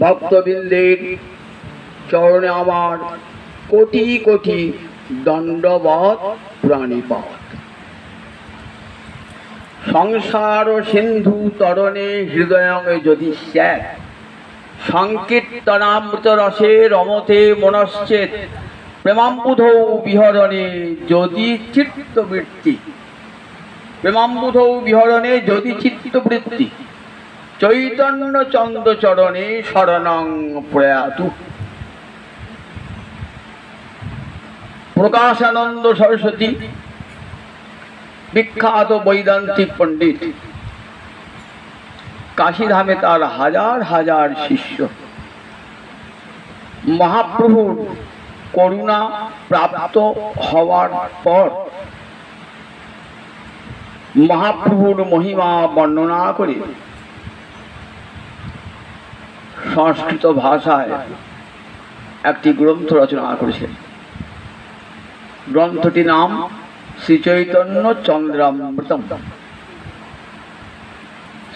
ভক্তবৃন্দের চরণে আমার কোটি কোটি দণ্ডবৎ প্রণিপাত। সংসার সিন্ধু তরণে হৃদয়ঙ্গে যদি স্যাৎ সংকীর্তনামৃত রসে রমতে মনশ্চেত প্রেমাম্বুধৌ বিহরণে যদি চিত্তবৃত্তি প্রেমাম্বুধৌ বিহরণে যদি চিত্তবৃত্তি চৈতন্য চন্দ্র চরণে শরণং প্রয়াতু। প্রকাশানন্দ সরস্বতী বিখ্যাত বৈদান্তিক পণ্ডিত, কাশীধামে তার হাজার হাজার শিষ্য। মহাপ্রভুর করুণা প্রাপ্ত হওয়ার পর মহাপ্রভুর মহিমা বর্ণনা করে সংস্কৃত ভাষায় একটি গ্রন্থ রচনা করেছেন। গ্রন্থটির নাম শ্রী চৈতন্য চন্দ্রামৃতম।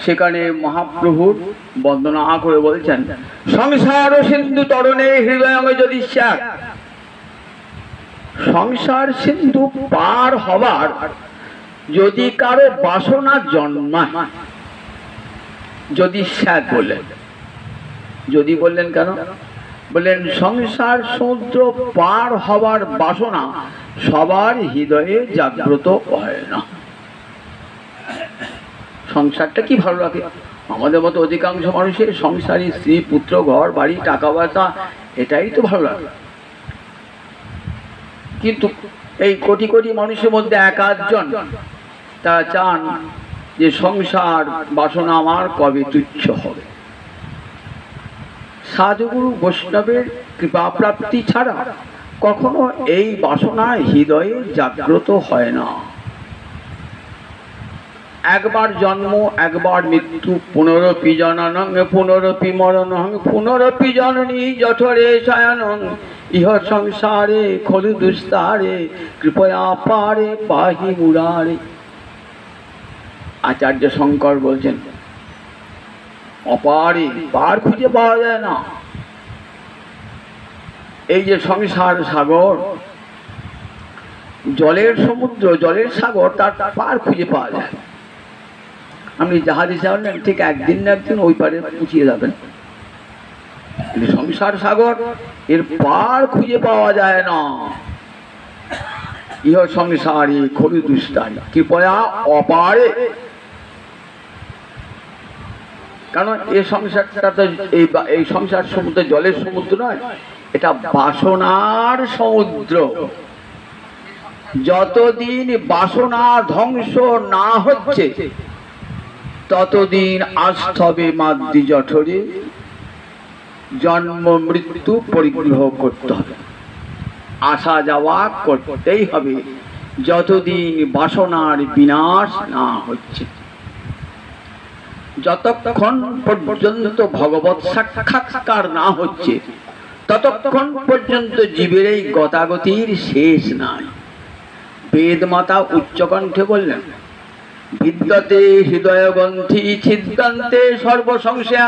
সেখানে মহাপ্রভুর বন্দনা করে বলছেন, সংসার সিন্ধু তরণে হৃদয়ঙ্গে যদি স্যাৎ, সংসার সিন্ধু পার হবার যদি কারো বাসনা জন্মায়, যদি স্যাৎ বললেন, যদি বললেন কেন বললেন, সংসার সমুদ্র পার হবার বাসনা সবার হৃদয়ে জাগ্রত হয় না। সংসারটা কি ভালো লাগে? আমাদের মতো অধিকাংশ মানুষের সংসারী স্ত্রী পুত্র ঘর বাড়ি টাকা পয়সা এটাই তো ভালো লাগে। কিন্তু এই কোটি কোটি মানুষের মধ্যে এক আধজন তারা চান যে সংসার বাসনা আমার কবে তুচ্ছ হবে। সাধুগুরু বৈষ্ণবের কৃপা প্রাপ্তি ছাড়া কখনো এই বাসনা হৃদয়ে জাগ্রত হয় না। একবার জন্ম একবার মৃত্যু, পুনরপি জননং পুনরপি মরণং পুনরপি জননী জঠরে শয়নং ইহ সংসারে খলু দুস্তারে কৃপয়া পারে পাহি মুরারে। আচার্য শঙ্কর বলছেন, অপারে পার খুঁজে পাওয়া যায় না। এই যে সংসার সাগর, জলের সমুদ্র, জলের সাগর, তার পার খুঁজে পাওয়া যায়। আপনি জাহাজে যাবেন, ঠিক একদিন না একদিন ওই পারে পৌঁছিয়ে যাবেন। সংসার সাগর, এর পার খুঁজে পাওয়া যায় না। ইহ সংসারে খলু দুস্তারে কৃপয়া অপারে। কারণ এই সংসারটা তো এই সংসার সমুদ্র জলের সমুদ্র নয়, এটা বাসনার সমুদ্র। যতদিন বাসনা ধ্বংস না হচ্ছে ততদিন আসতে হবে মাদ্রি জঠরে, জন্ম মৃত্যু পরিগ্রহ করতে হবে, আসা যাওয়া করতেই হবে যতদিন বাসনার বিনাশ না হচ্ছে। যতক্ষণ পর্যন্ত ভগবৎ সাক্ষাৎকার না হচ্ছে ততক্ষণ পর্যন্ত জীবের এই গতাগতির শেষ নাই। বেদ মাতা উচ্চকণ্ঠে বললেন, বিদ্যতে হৃদয়গ্রন্থি ছিদ্যন্তে সর্বসংশয়া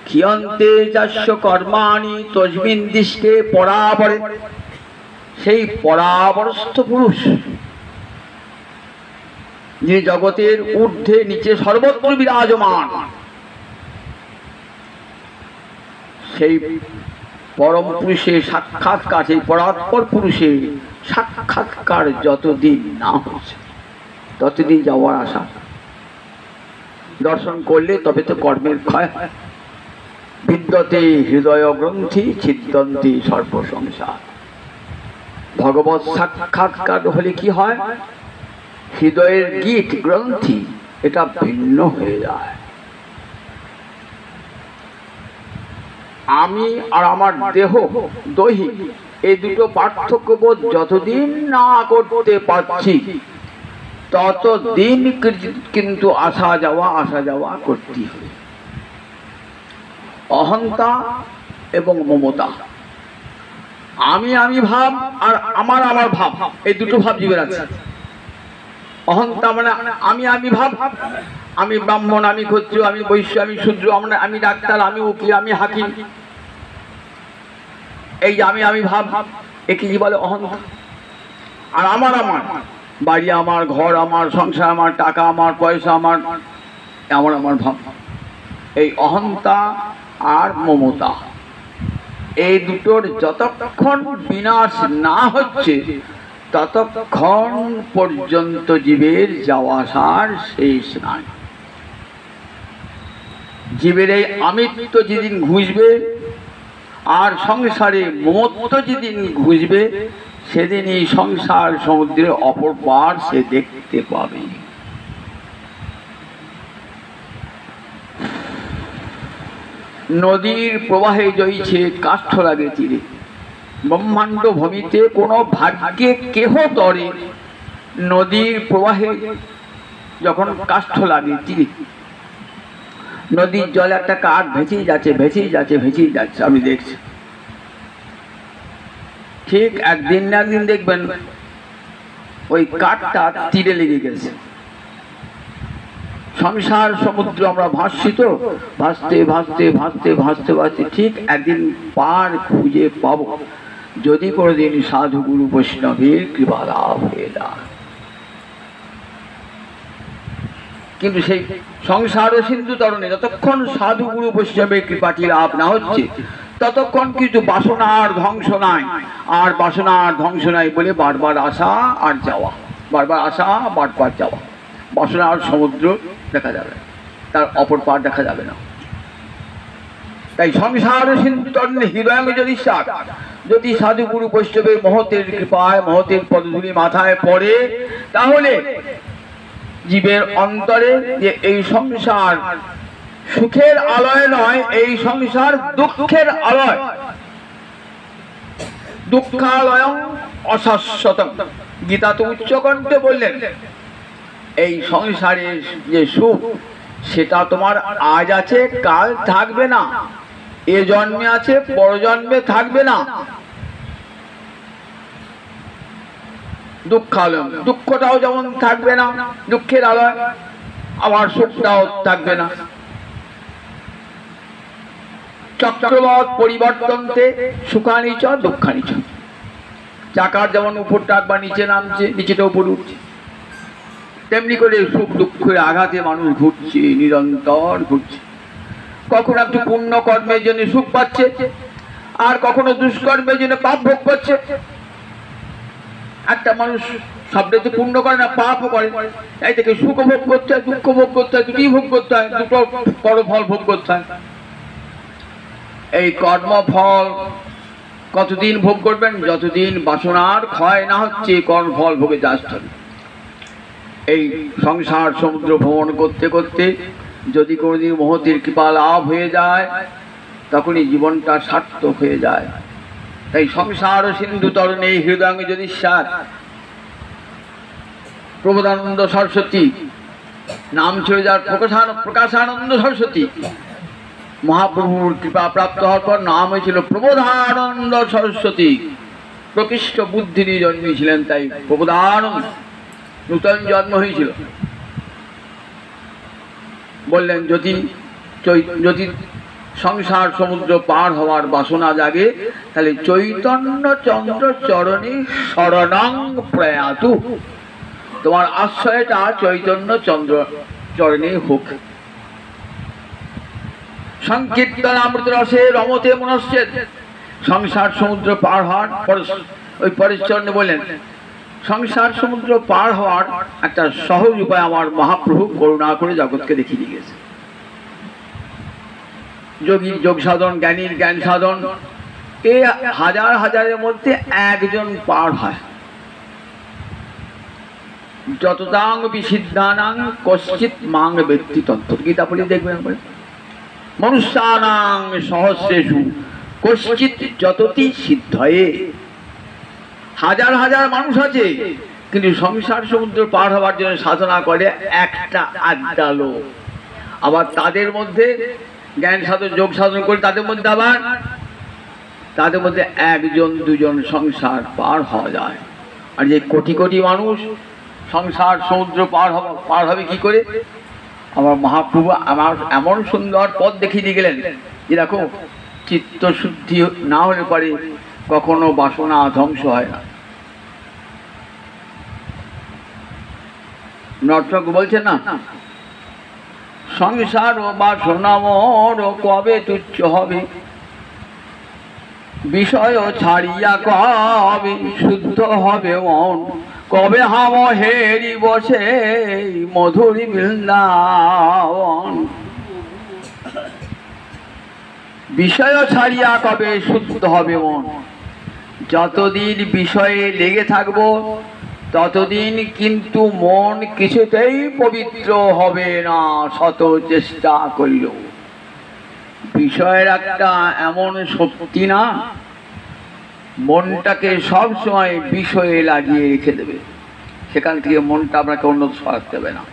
ক্ষিয়ন্তে চাস্য কর্মাণি তস্মিন দৃষ্টে পরাবরে। সেই পরাবরস্থ পুরুষ যিনি জগতের ঊর্ধ্বে নিচে সর্বত্র বিরাজমান, সেই পরম পুরুষের সাক্ষাৎকার, সেই পরাৎপর পুরুষের সাক্ষাৎকার যতদিন না হচ্ছে ততদিন যাওয়ার আশা। দর্শন করলে তবে তো কর্মের ক্ষয় হয়। বিদ্যতে হৃদয় গ্রন্থি ছিদ্যন্তি সর্বসংসার। ভগবৎ সাক্ষাৎকার হলে কি হয়? হৃদয়ের গীত গ্রন্থি এটা ভিন্ন হয়ে যায়। আমি আর আমার দেহ দৈহিক এই দুটো পার্থক্য বোধ যতদিন না করতে পারছি ততদিন কিন্তু আসা যাওয়া করতে হবে। অহংতা এবং মমতা, আমি ভাব আর আমার ভাব, এই দুটো ভাব জীবের আছে। অহংতা মানে আমি ভাব, আমি ব্রাহ্মণ, আমি ক্ষত্রিয়, আমি বৈশ্য, আমি শূদ্র, আমি ডাক্তার, আমি উকিল, আমি হাকিম, এই যে আমি ভাব, একে কি বলে? অহংকার। আর আমার বাড়ি আমার, ঘর আমার, সংসার আমার, টাকা আমার, পয়সা আমার, আমার ভাব। এই অহংতা আর মমতা, এই দুটোর যতক্ষণ বিনাশ না হচ্ছে ততক্ষণ পর্যন্ত জীবের যাওয়া আসার শেষ নাই। জীবের এই আমিত্ব যেদিন ঘুষবে আর সংসারে মমত্ব যেদিন ঘুষবে সেদিন এই সংসার সমুদ্রের অপর পার সে দেখতে পাবে। নদীর প্রবাহে জয়ছে কাষ্ঠ লাগে তীরে, ব্রহ্মাণ্ড ভূমিতে কোনো ভাগ্যে কেহ তরে। নদীর প্রবাহে যখন কাষ্ঠ লাগে তীরে, নদীর জলে একটা কাঠ ভেসেই যাচ্ছে, ভেসেই যাচ্ছে, ভেসেই যাচ্ছে, আমি দেখছি। ঠিক একদিন না একদিন দেখবেন ওই কাঠটা তীরে লেগে গেছে। সংসার সমুদ্র আমরা ভাসছি তো, ভাসতে ভাসতে ভাসতে ভাসতে ভাসতে ঠিক একদিন পার খুঁজে পাবো, যদি কোনোদিন সাধু গুরু বৈষ্ণবের কৃপা লাভ হয়ে যায়। কিন্তু সেই সংসার ও সিন্ধু তরণে যতক্ষণ সাধু গুরু বৈষ্ণবের কৃপাটি লাভ না হচ্ছে ততক্ষণ কিন্তু বাসনার ধ্বংস নাই। আর বাসনার ধ্বংস নাই বলে বারবার আসা আর যাওয়া, বারবার আসা বারবার যাওয়া। বাসনার সমুদ্র দেখা যাবে, তার অপর পার দেখা যাবে না। তাই সংসার সিন্ধু তরণে হৃদয় যদি সাত, যদি সাধু গুরু বৈষ্ণবের মহতের কৃপায় মহতের পদধূলি মাথায় পড়ে, তাহলে জীবের অন্তরে যে এই সংসার সুখের আলয় নয়, এই সংসার দুঃখের আলয়। দুঃখালয়ং অশাশ্বতং, গীতা তো উচ্চকণ্ঠে বললেন এই সংসারের যে সুখ সেটা তোমার আজ আছে কাল থাকবে না, এ জন্মে আছে পরজন্মে থাকবে না। দুঃখালয়, দুঃখটাও যেমন থাকবে না, দুঃখের আলয়, আবার সুখটাও থাকবে না। চক্রবৎ পরিবর্তনতে সুখানি চ দুঃখানি চ। চাকার যেমন উপরটা একবার নিচে নামছে, নিচেটা উপরে উঠছে, তেমনি করে সুখ দুঃখের আঘাতে মানুষ ঘুরছে, নিরন্তর ঘুরছে। কখনো একটু পুণ্য কর্মের জন্য সুখ পাচ্ছে, আর কখনো দুষ্কর্মের জন্য পাপ ভোগ করছে। একটা মানুষ সবটা তো পুণ্য করে না, পাপও করে, এই থেকে সুখ ভোগ করতে হয়, দুঃখ ভোগ করতে হয়, দুটি ভোগ করতে হয়, দুটো পরফল ভোগ করতে হয়। এই কর্মফল কতদিন ভোগ করবেন? যতদিন বাসনার ক্ষয় না হচ্ছে কর্মফল ভোগে যাচ্ছে। এই সংসার সমুদ্র ভ্রমণ করতে করতে যদি কোনোদিন মহতের কৃপা লাভ হয়ে যায় তখনই জীবনটা সার্থক হয়ে যায়। তাই সংসার সিন্ধু তরণে হৃদয় যদি সাত, প্রবোধানন্দ সরস্বতী নাম ছিল যার প্রকাশানন্দ সরস্বতী, মহাপ্রভুর কৃপা প্রাপ্ত হওয়ার পর নাম হয়েছিল প্রবোধানন্দ সরস্বতী। প্রকৃষ্ট বুদ্ধির জন্মেছিলেন, তাই প্রবোধানন্দ, নূতন জন্ম হয়েছিল। বললেন যদি সংসার সমুদ্র পার হওয়ার বাসনা জাগে তাহলে চৈতন্য চন্দ্র চরণে শরণং প্রয়াতু, তোমার আশ্রয়টা চৈতন্য চন্দ্র চরণে হোক। সংকীর্তন অমৃত রসে রমতে মনশ্চেদ, সংসার সমুদ্র পার হওয়ার ওই পরিচরণে বললেন সংসার সমুদ্র পার হওয়ার একটা সহজ উপায় আমার মহাপ্রভু করুণা করে জগৎকে দেখিয়ে দিয়ে গেছে। যোগীর যোগ সাধন, জ্ঞানীর জ্ঞান সাধন, এই হাজার হাজারের মধ্যে একজন পার হয়। যতদাং বিসিদ্ধানাং কশ্চিৎ মাং ব্যক্তি তন্ত্র, গীতা পড়ে দেখবেন। মনুষ্যানাং সহস্রেষু কশ্চিৎ যততি সিদ্ধয়ে, হাজার হাজার মানুষ আছে কিন্তু সংসার সমুদ্র পার হওয়ার জন্য সাধনা করে একটা আড্ডা লোক। আবার তাদের মধ্যে জ্ঞান সাধন যোগ সাধন করে তাদের মধ্যে একজন দুজন সংসার পার হওয়া যায়। আর যে কোটি কোটি মানুষ সংসার সমুদ্র পার হবে কি করে? আমার মহাপ্রভু আমার এমন সুন্দর পথ দেখিয়ে দিয়ে গেলেন যে দেখো, চিত্তশুদ্ধি না হলে পরে কখনো বাসনা ধ্বংস হয় না। নর্তক বলছেন না, সংসার ও বাসনা মোর কবে তুচ্ছ হবে, বিষয় ছাড়িয়া কবে শুদ্ধ হবে মন, কবে হাম হেরি বসে মধুরী বৃন্দাবন। বিষয় ছাড়িয়া কবে শুদ্ধ হবে মন। যতদিন বিষয়ে লেগে থাকবো ততদিন কিন্তু মন কিছুতেই পবিত্র হবে না, শত চেষ্টা করল। বিষয়ের একটা এমন শক্তি না, মনটাকে সব সময় বিষয়ে লাগিয়ে রেখে দেবে, সেখান থেকে মনটা আপনাকে অন্য সরাতে দেবে না।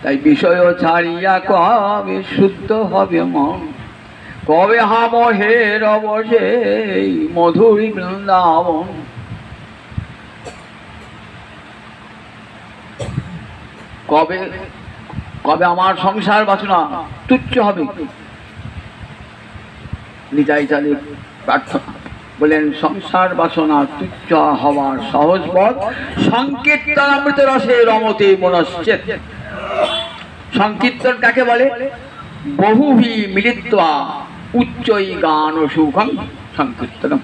তাই বিষয় ছাড়িয়া কবে শুদ্ধ হবে মন, কবে হাম হের বসে মধুরী বৃন্দাবন। কবে কবে আমার সংসার বাসনা তুচ্ছ হবে। নিতাই চালে প্রার্থনা বলেন, সংসার বাসনা তুচ্ছ হওয়ার সহজ পথ, সংকীর্তনামৃত রসে রমতে মনশ্চেত। সংকীর্তন কাকে বলে? বহুভি মিলিত্বা উচ্চই গান ও সুখং সংকীর্তনম।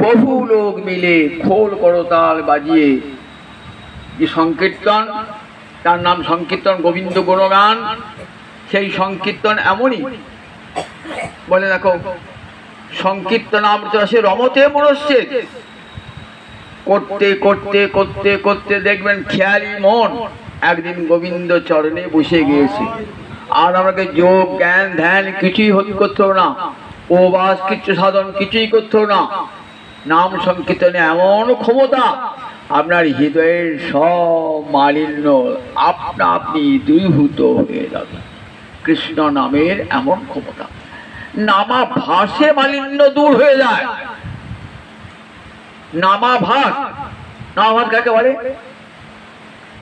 বহু লোক মিলে খোল করতাল বাজিয়ে যে সংকীর্তন, তার নাম সংকীর্তন, গোবিন্দ গুণগান। সেই সংকীর্তন এমনই বলে, দেখো সংকীর্তনামৃত রসে রমতে মনশ্চেত। করতে করতে করতে করতে দেখবেন খেয়ালি মন একদিন গোবিন্দ চরণে বসে গিয়েছে। আর আমাকে যোগ জ্ঞান ধ্যান কিছুই করতে হবে না, উপবাস কিছু সাধন কিছুই করতে হবে না। নাম সংকীর্তনে এমন ক্ষমতা, আপনার হৃদয়ের সব মালিন্য আপনা আপনি দূরীভূত হয়ে যাবে। কৃষ্ণ নামের এমন ক্ষমতা, নামাভাসে মালিন্য দূর হয়ে যায়। নামাভাস, নামাভাস কাকে বলে?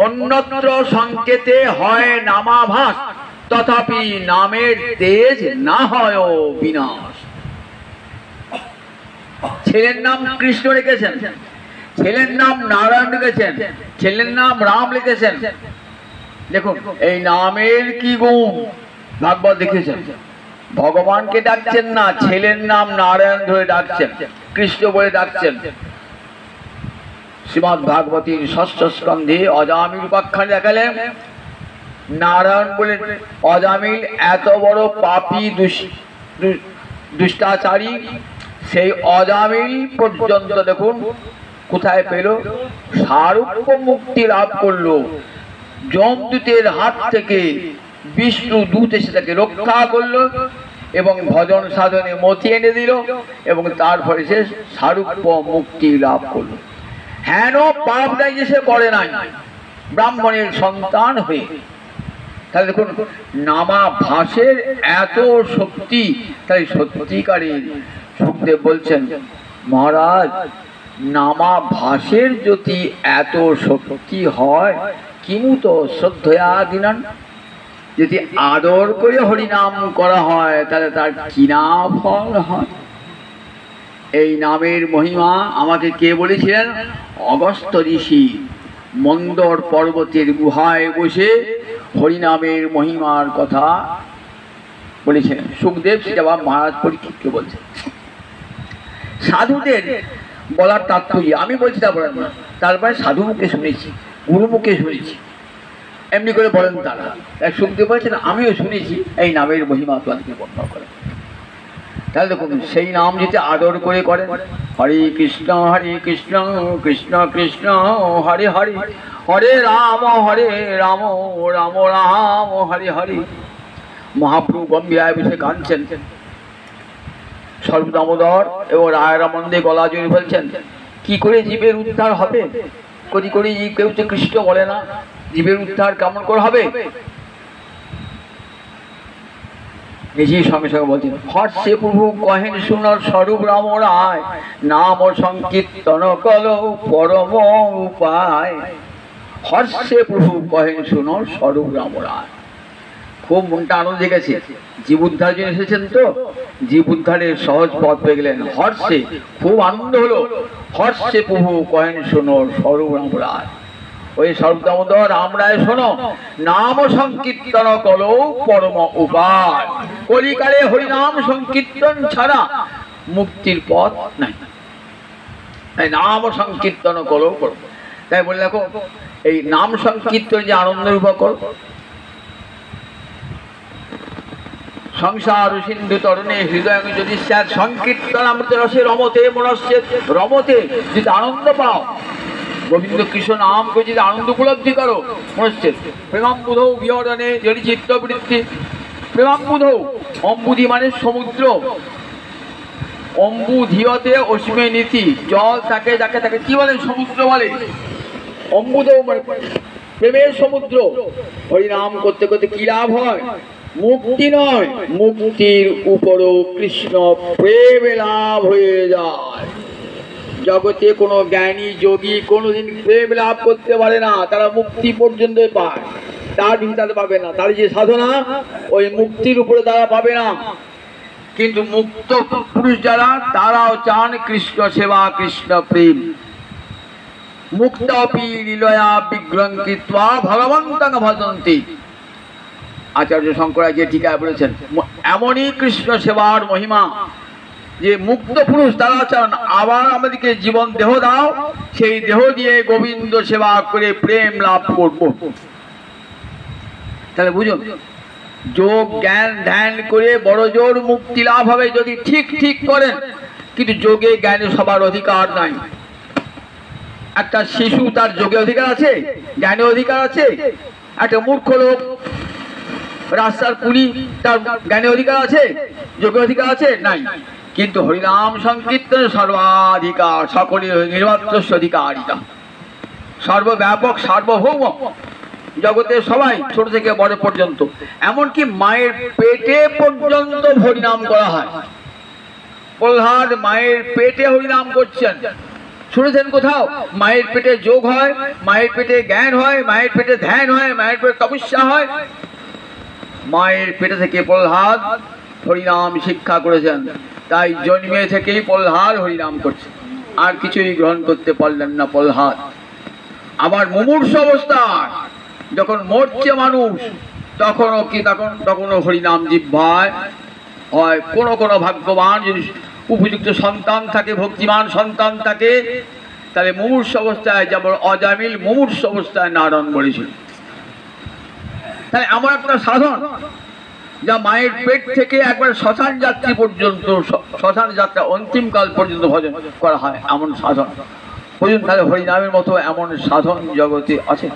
অন্যত্র সংকেতে হয় নামাভাস, তথাপি নামের তেজ না হয় বিনাশ। ছেলের নাম কৃষ্ণ রেখেছেন, ছেলের নাম নারায়ণ লিখেছেন, ছেলের নাম রাম লিখেছেন। দেখুন এই নামের কি গুণ, ভাগবত দেখেছেন। ভগবানকে ডাকছেন না, ছেলের নাম নারায়ণ ধরে ডাকছেন, কৃষ্ণ বলে ডাকছেন। শ্রীমদ ভাগবতীর ষষ্ঠ স্কন্ধে অজামিল উপাখ্যান দেখালেন, নারায়ণ বলে অজামিল এত বড় পাপী দুষ্টাচারী, সেই অজামিল পর্যন্ত দেখুন কোথায় পেল? সারূপ্য মুক্তি লাভ করলো। যমদূতের হাত থেকে বিষ্ণু দূত এসে তাকে রক্ষা করলো এবং ভজন সাধনে মতি এনে দিল, এবং তারপরে সে সারূপ্য মুক্তি লাভ করলো। হেন পাপ নাই যে সে করে নাই, ব্রাহ্মণের সন্তান হয়ে। তাহলে দেখুন নামাভাসের এত শক্তি। তাই সত্যিকারের সুখদেব বলছেন, মহারাজ নামাভাসের যদি এত শক্তি হয়, কিমুত শ্রদ্ধয়া দিনান, যদি আদর করে হরিনাম করা হয় তাহলে তার কি না ফল হয়। এই নামের মহিমা আমাকে কে বলেছিলেন? অগস্ত্য ঋষি মন্দর পর্বতের গুহায় বসে হরিনামের মহিমার কথা বলেছিলেন। সুখদেব সেটা মহারাজ পরীক্ষিতকে বলছেন। সাধুদের বলার তাৎপর্য আমি বলছি, তা বলেন না, তারপরে সাধু মুখে শুনেছি, গুরু মুখে শুনেছি, এমনি করে বলেন তারা। সুখদেব বলছেন আমিও শুনেছি এই নামের মহিমা তোমাকে বর্ণনা করে। তাহলে দেখুন সেই নাম যদি আদর করে করেন, হরে কৃষ্ণ কৃষ্ণ কৃষ্ণ হরে হরে, হরে রাম রাম রাম হরে হরে। মহাপ্রভু গম্ভীরায় বসে কাঁদছেন, সর্বদামোদর এবং রায়রামন্দে গলা জড়িয়ে বলছেন, কি করে জীবের উদ্ধার হবে? করি করি কেউ তো কৃষ্ণ বলে না, জীবের উদ্ধার কেমন করে হবে? নিজেই সঙ্গে সঙ্গে বলছেন, হর্ষে প্রভু কহেন শুনর স্বরূপ রাম রায়, নাম সংকীর্তন কল পরম উপায়। হর্ষে প্রভু কহেন শুনো স্বরূপ রামরায়। খুব মনটা আনন্দে গেছে, জীব উদ্ধার জন্য এসেছেন তো, জীব উদ্ধারের সহজ পথ পেয়ে গেলেন। হর্ষে খুব আনন্দ হলো, হর্ষে প্রভু কহেন শোনো স্বরূপ রামরায়। ওই স্বরূপ দামোদর রামরায় শোনো, নাম সংকীর্তন করো পরম উপায়। কলিকালে হরিনাম সংকীর্তন ছাড়া মুক্তির পথ নাই। তাই নাম সংকীর্তন করো করো। তাই বলে দেখো, এই নাম সংকীর্তন যে আনন্দ উপকর, সংসার সিন্ধু তরণে হৃদয় যদি সংকীর্তন অমৃত রসে রমতে মনস্যে রমতে, যদি আনন্দ পাও গোবিন্দ কৃষ্ণ নামকে যদি আনন্দ উপলব্ধি করো, মনস্যে প্রেমাম্বুধ বিহরণে যদি চিত্তবৃত্তি, প্রেমাম্বুধ অম্বুধি মানে সমুদ্র, অম্বুধিয়তে অসীমে নীতি, জল থাকে যাকে তাকে কি বলে সমুদ্র বলে, অম্বুধ মানে প্রেমের সমুদ্র। হরিনাম করতে করতে কি লাভ হয়? মুক্তি নয়, মুক্তির উপরও কৃষ্ণ প্রেম লাভ হয়ে যায়। জগতে কোনো জ্ঞানী যোগী কোনোদিন প্রেম লাভ করতে পারে না, তারা মুক্তি পর্যন্ত পায়, তার ভিতরে পাবে না। তার যে সাধনা ওই মুক্তির উপরে তারা পাবে না। কিন্তু মুক্ত পুরুষ যারা, তারাও চান কৃষ্ণ সেবা কৃষ্ণ প্রেম। মুক্তাপি লীলয়া বিগ্রহঙ্কিত্বা ভগবন্তং ভজন্তি। আচার্য শঙ্করাচার্য টিকায় বলেছেন, এমনই কৃষ্ণ সেবার মহিমা যে মুক্ত পুরুষ তারা চান আবার আমাদেরকে জীবন দেহ দাও, সেই দেহ দিয়ে গোবিন্দ সেবা করে প্রেম লাভ করব। তাহলে বুঝুন, যোগ জ্ঞান ধ্যান করে বড় জোর মুক্তি লাভ হবে যদি ঠিক ঠিক করেন। কিন্তু যোগে জ্ঞানে সবার অধিকার নাই। একটা শিশু তার যোগে অধিকার আছে, জ্ঞানে অধিকার আছে। একটা মূর্খ লোক রাস্তার কুলি তার জ্ঞানে অধিকার আছে, যোগে অধিকার আছে নাই। কিন্তু হরিনাম সংকীর্তনে সর্বাধিকার, সকলের নির্বাত্র অধিকারিতা, সর্বব্যাপক সার্বভৌম, জগতের সবাই ছোট থেকে বড় পর্যন্ত, এমনকি মায়ের পেটে পর্যন্ত হরিনাম করা হয়। প্রহ্লাদ মায়ের পেটে হরিনাম করছেন, শুনেছেন কোথাও? মায়ের পেটে যোগ হয়, মায়ের পেটে জ্ঞান হয়, মায়ের পেটে ধ্যান হয়, মায়ের পেটে তপস্যা হয়। মায়ের পেটে থেকে প্রহ্লাদ হরিনাম শিক্ষা করেছেন, তাই জন্মে থেকেই প্রহ্লাদ হরিনাম করছে, আর কিছুই গ্রহণ করতে পারলেন না প্রহ্লাদ। আবার মুমূর্ষ অবস্থায় যখন মরছে মানুষ, তখনও হরিনাম জিহ্বায় হয়। কোনো কোনো ভাগ্যবান যদি উপযুক্ত সন্তান থাকে, ভক্তিমান সন্তান থাকে, তাহলে মুমূর্ষ অবস্থায়, যেমন অজামিল মুমূর্ষ অবস্থায় নারায়ণ বলেছিল। তাহলে আমার একটা সাধন, যা মায়ের পেট থেকে একবার শ্মশান যাত্রী পর্যন্ত, শ্মশান যাত্রা অন্তিমকাল পর্যন্ত ভজন করা হয়, এমন সাধন বুঝুন। তাহলে হরিনামের মতো এমন সাধন জগতে আছে,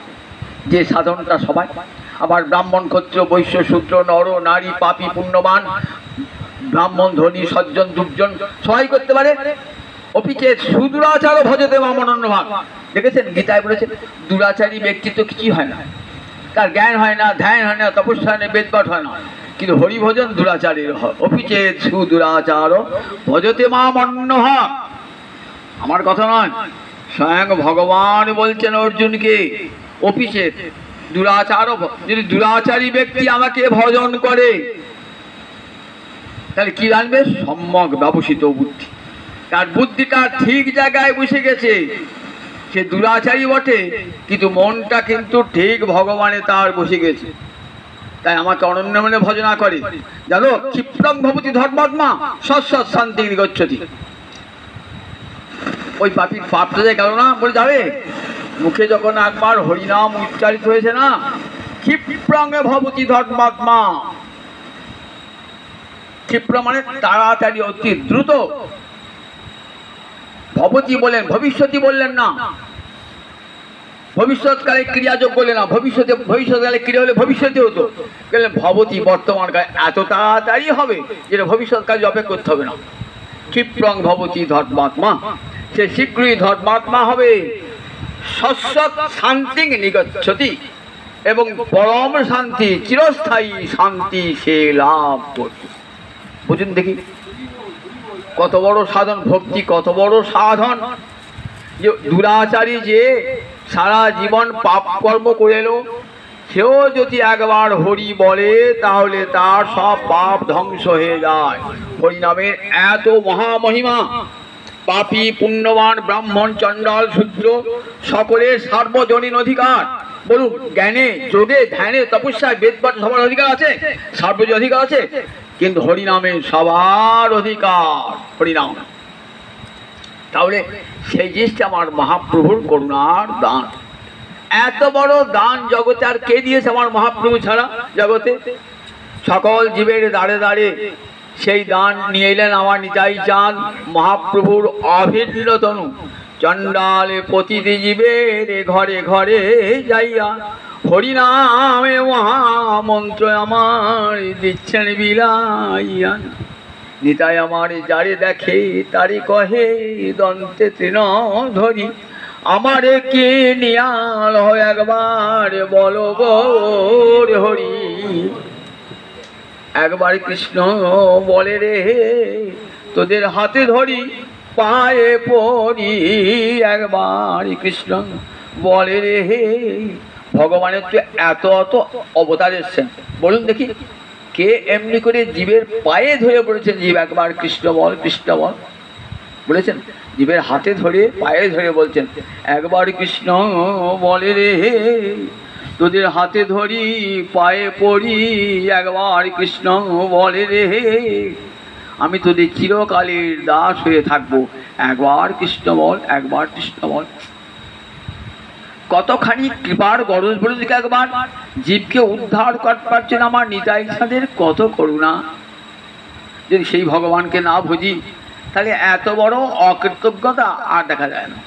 যে সাধনটা সবাই, আবার ব্রাহ্মণ ক্ষত্রিয় বৈশ্য শূদ্র নর নারী পাপী পুণ্যবান, ব্রাহ্মণ ধনী সজ্জন দুর্জন সবাই করতে পারে। অপিচে সুদুরাচার ভজতে মামনন্য ভাগ। দেখেছেন গীতায় বলেছেন, দুরাচারী ব্যক্তি তো কিছুই হয় না, তার জ্ঞান হয় না, ধ্যান হয় না, তপস্যা হয় না, বেদপাঠ হয় না, কিন্তু হরিভজন দুরাচারীর হয়। অপিচে সুদুরাচার ভজতে মামনন্য ভাগ। আমার কথা নয়, স্বয়ং ভগবান বলছেন অর্জুনকে, অপিচে দুরাচার, যদি দুরাচারী ব্যক্তি আমাকে ভজন করে তাহলে কি জানবে? সম্যক ব্যবসিত বুদ্ধি, তার বুদ্ধিটা ঠিক জায়গায় বসে গেছে। সে দুরাচারী বটে, কিন্তু মনটা কিন্তু ঠিক ভগবানে তার বসে গেছে, তাই আমাকে অনন্য মনে ভজনা করে। জানো, ক্ষিপ্রং ভবতি ধর্মাত্মা সৎসৎ শান্তি গচ্ছতি। ওই পাপি পাপটা যে গেল না, বলে যাবে। মুখে যখন একবার হরিনাম উচ্চারিত হয়েছে না, ক্ষিপ্রং ভবতি ধর্মাত্মা। ক্ষিপ্র মানে তাড়াতাড়ি, অতি দ্রুত। ভবতি বলেন, ভবিষ্যৎই বললেন না, ভবিষ্যৎকালে ক্রিয়াযোগ বলে না, ভবিষ্যৎকালে ক্রিয়া হলে ভবিষ্যতে হতো, ভবতি বর্তমান কালে এত তাড়াতাড়ি হবে যেটা ভবিষ্যৎকালে অপেক্ষা করতে হবে না। ক্ষিপ্রং ভবতি ধর্মাত্মা, সে শীঘ্রই ধর্মাত্মা হবে। শশ্বৎ শান্তি নিগচ্ছতি, এবং পরম শান্তি, চিরস্থায়ী শান্তি সে লাভ করবে। বুঝুন দেখি কত বড় সাধন, ভক্তি কত বড় সাধন। যে দুরাচারী যে সারা জীবন পাপ কর্ম করে এলো, সেও যদি একবার হরি বলে তাহলে তার সব পাপ ধ্বংস হয়ে যায়। হরিনামের এত মহামহিমা, পাপী পুণ্যবান ব্রাহ্মণ চণ্ডাল শূদ্র সকলের সার্বজনীন অধিকার। বলুন, জ্ঞানে যোগে ধ্যানে তপস্যায় বেদপাঠ সবার অধিকার আছে, সার্বজনীন অধিকার আছে, কিন্তু হরিনামে সবার অধিকার হরিনাম। তাহলে সেই জিনিসটা আমার মহাপ্রভুর করুণার দান। এত বড় দান জগতে আর কে দিয়েছে আমার মহাপ্রভু ছাড়া জগতে? সকল জীবের দাঁড়ে দাঁড়ে সেই দান নিয়ে এলেন আমার নিতাই চাঁদ মহাপ্রভুর অভিন্ন তনু। চণ্ডালে প্রতিটি জীবের ঘরে ঘরে যাইয়া হরিনামে মহামন্ত্র আমার দিচ্ছেন বিলাইয়া। নিতাই আমার যারে দেখে তারি কহে দন্তে তৃণ ধরি, আমারে কে নিয়াল হয় একবার বলো গোর হরি। একবার কৃষ্ণ বলে রে তোদের হাতে ধরি পায়ে পড়ি, একবার কৃষ্ণ বলে রে। ভগবানের তো এত এত অবতার এসছেন, বলুন দেখি কে এমনি করে জীবের পায়ে ধরে পড়েছেন? জীব একবার কৃষ্ণ বল কৃষ্ণ বল বলেছেন, জীবের হাতে ধরে পায়ে ধরে বলছেন একবার কৃষ্ণ বলে রে তোদের হাতে ধরি পায়ে পড়ি, একবার কৃষ্ণ বলে রে আমি তোদের চিরকালের দাস হয়ে থাকবো, একবার কৃষ্ণ বল একবার কৃষ্ণ বল। কতখানি কৃপার গরজ বলে দিকে একবার জীবকে উদ্ধার করতে পারছেন আমার নিতাই চাঁদের কত করুণা। যদি সেই ভগবানকে না বুঝি তাহলে এত বড় অকৃতজ্ঞতা আর দেখা যায় না।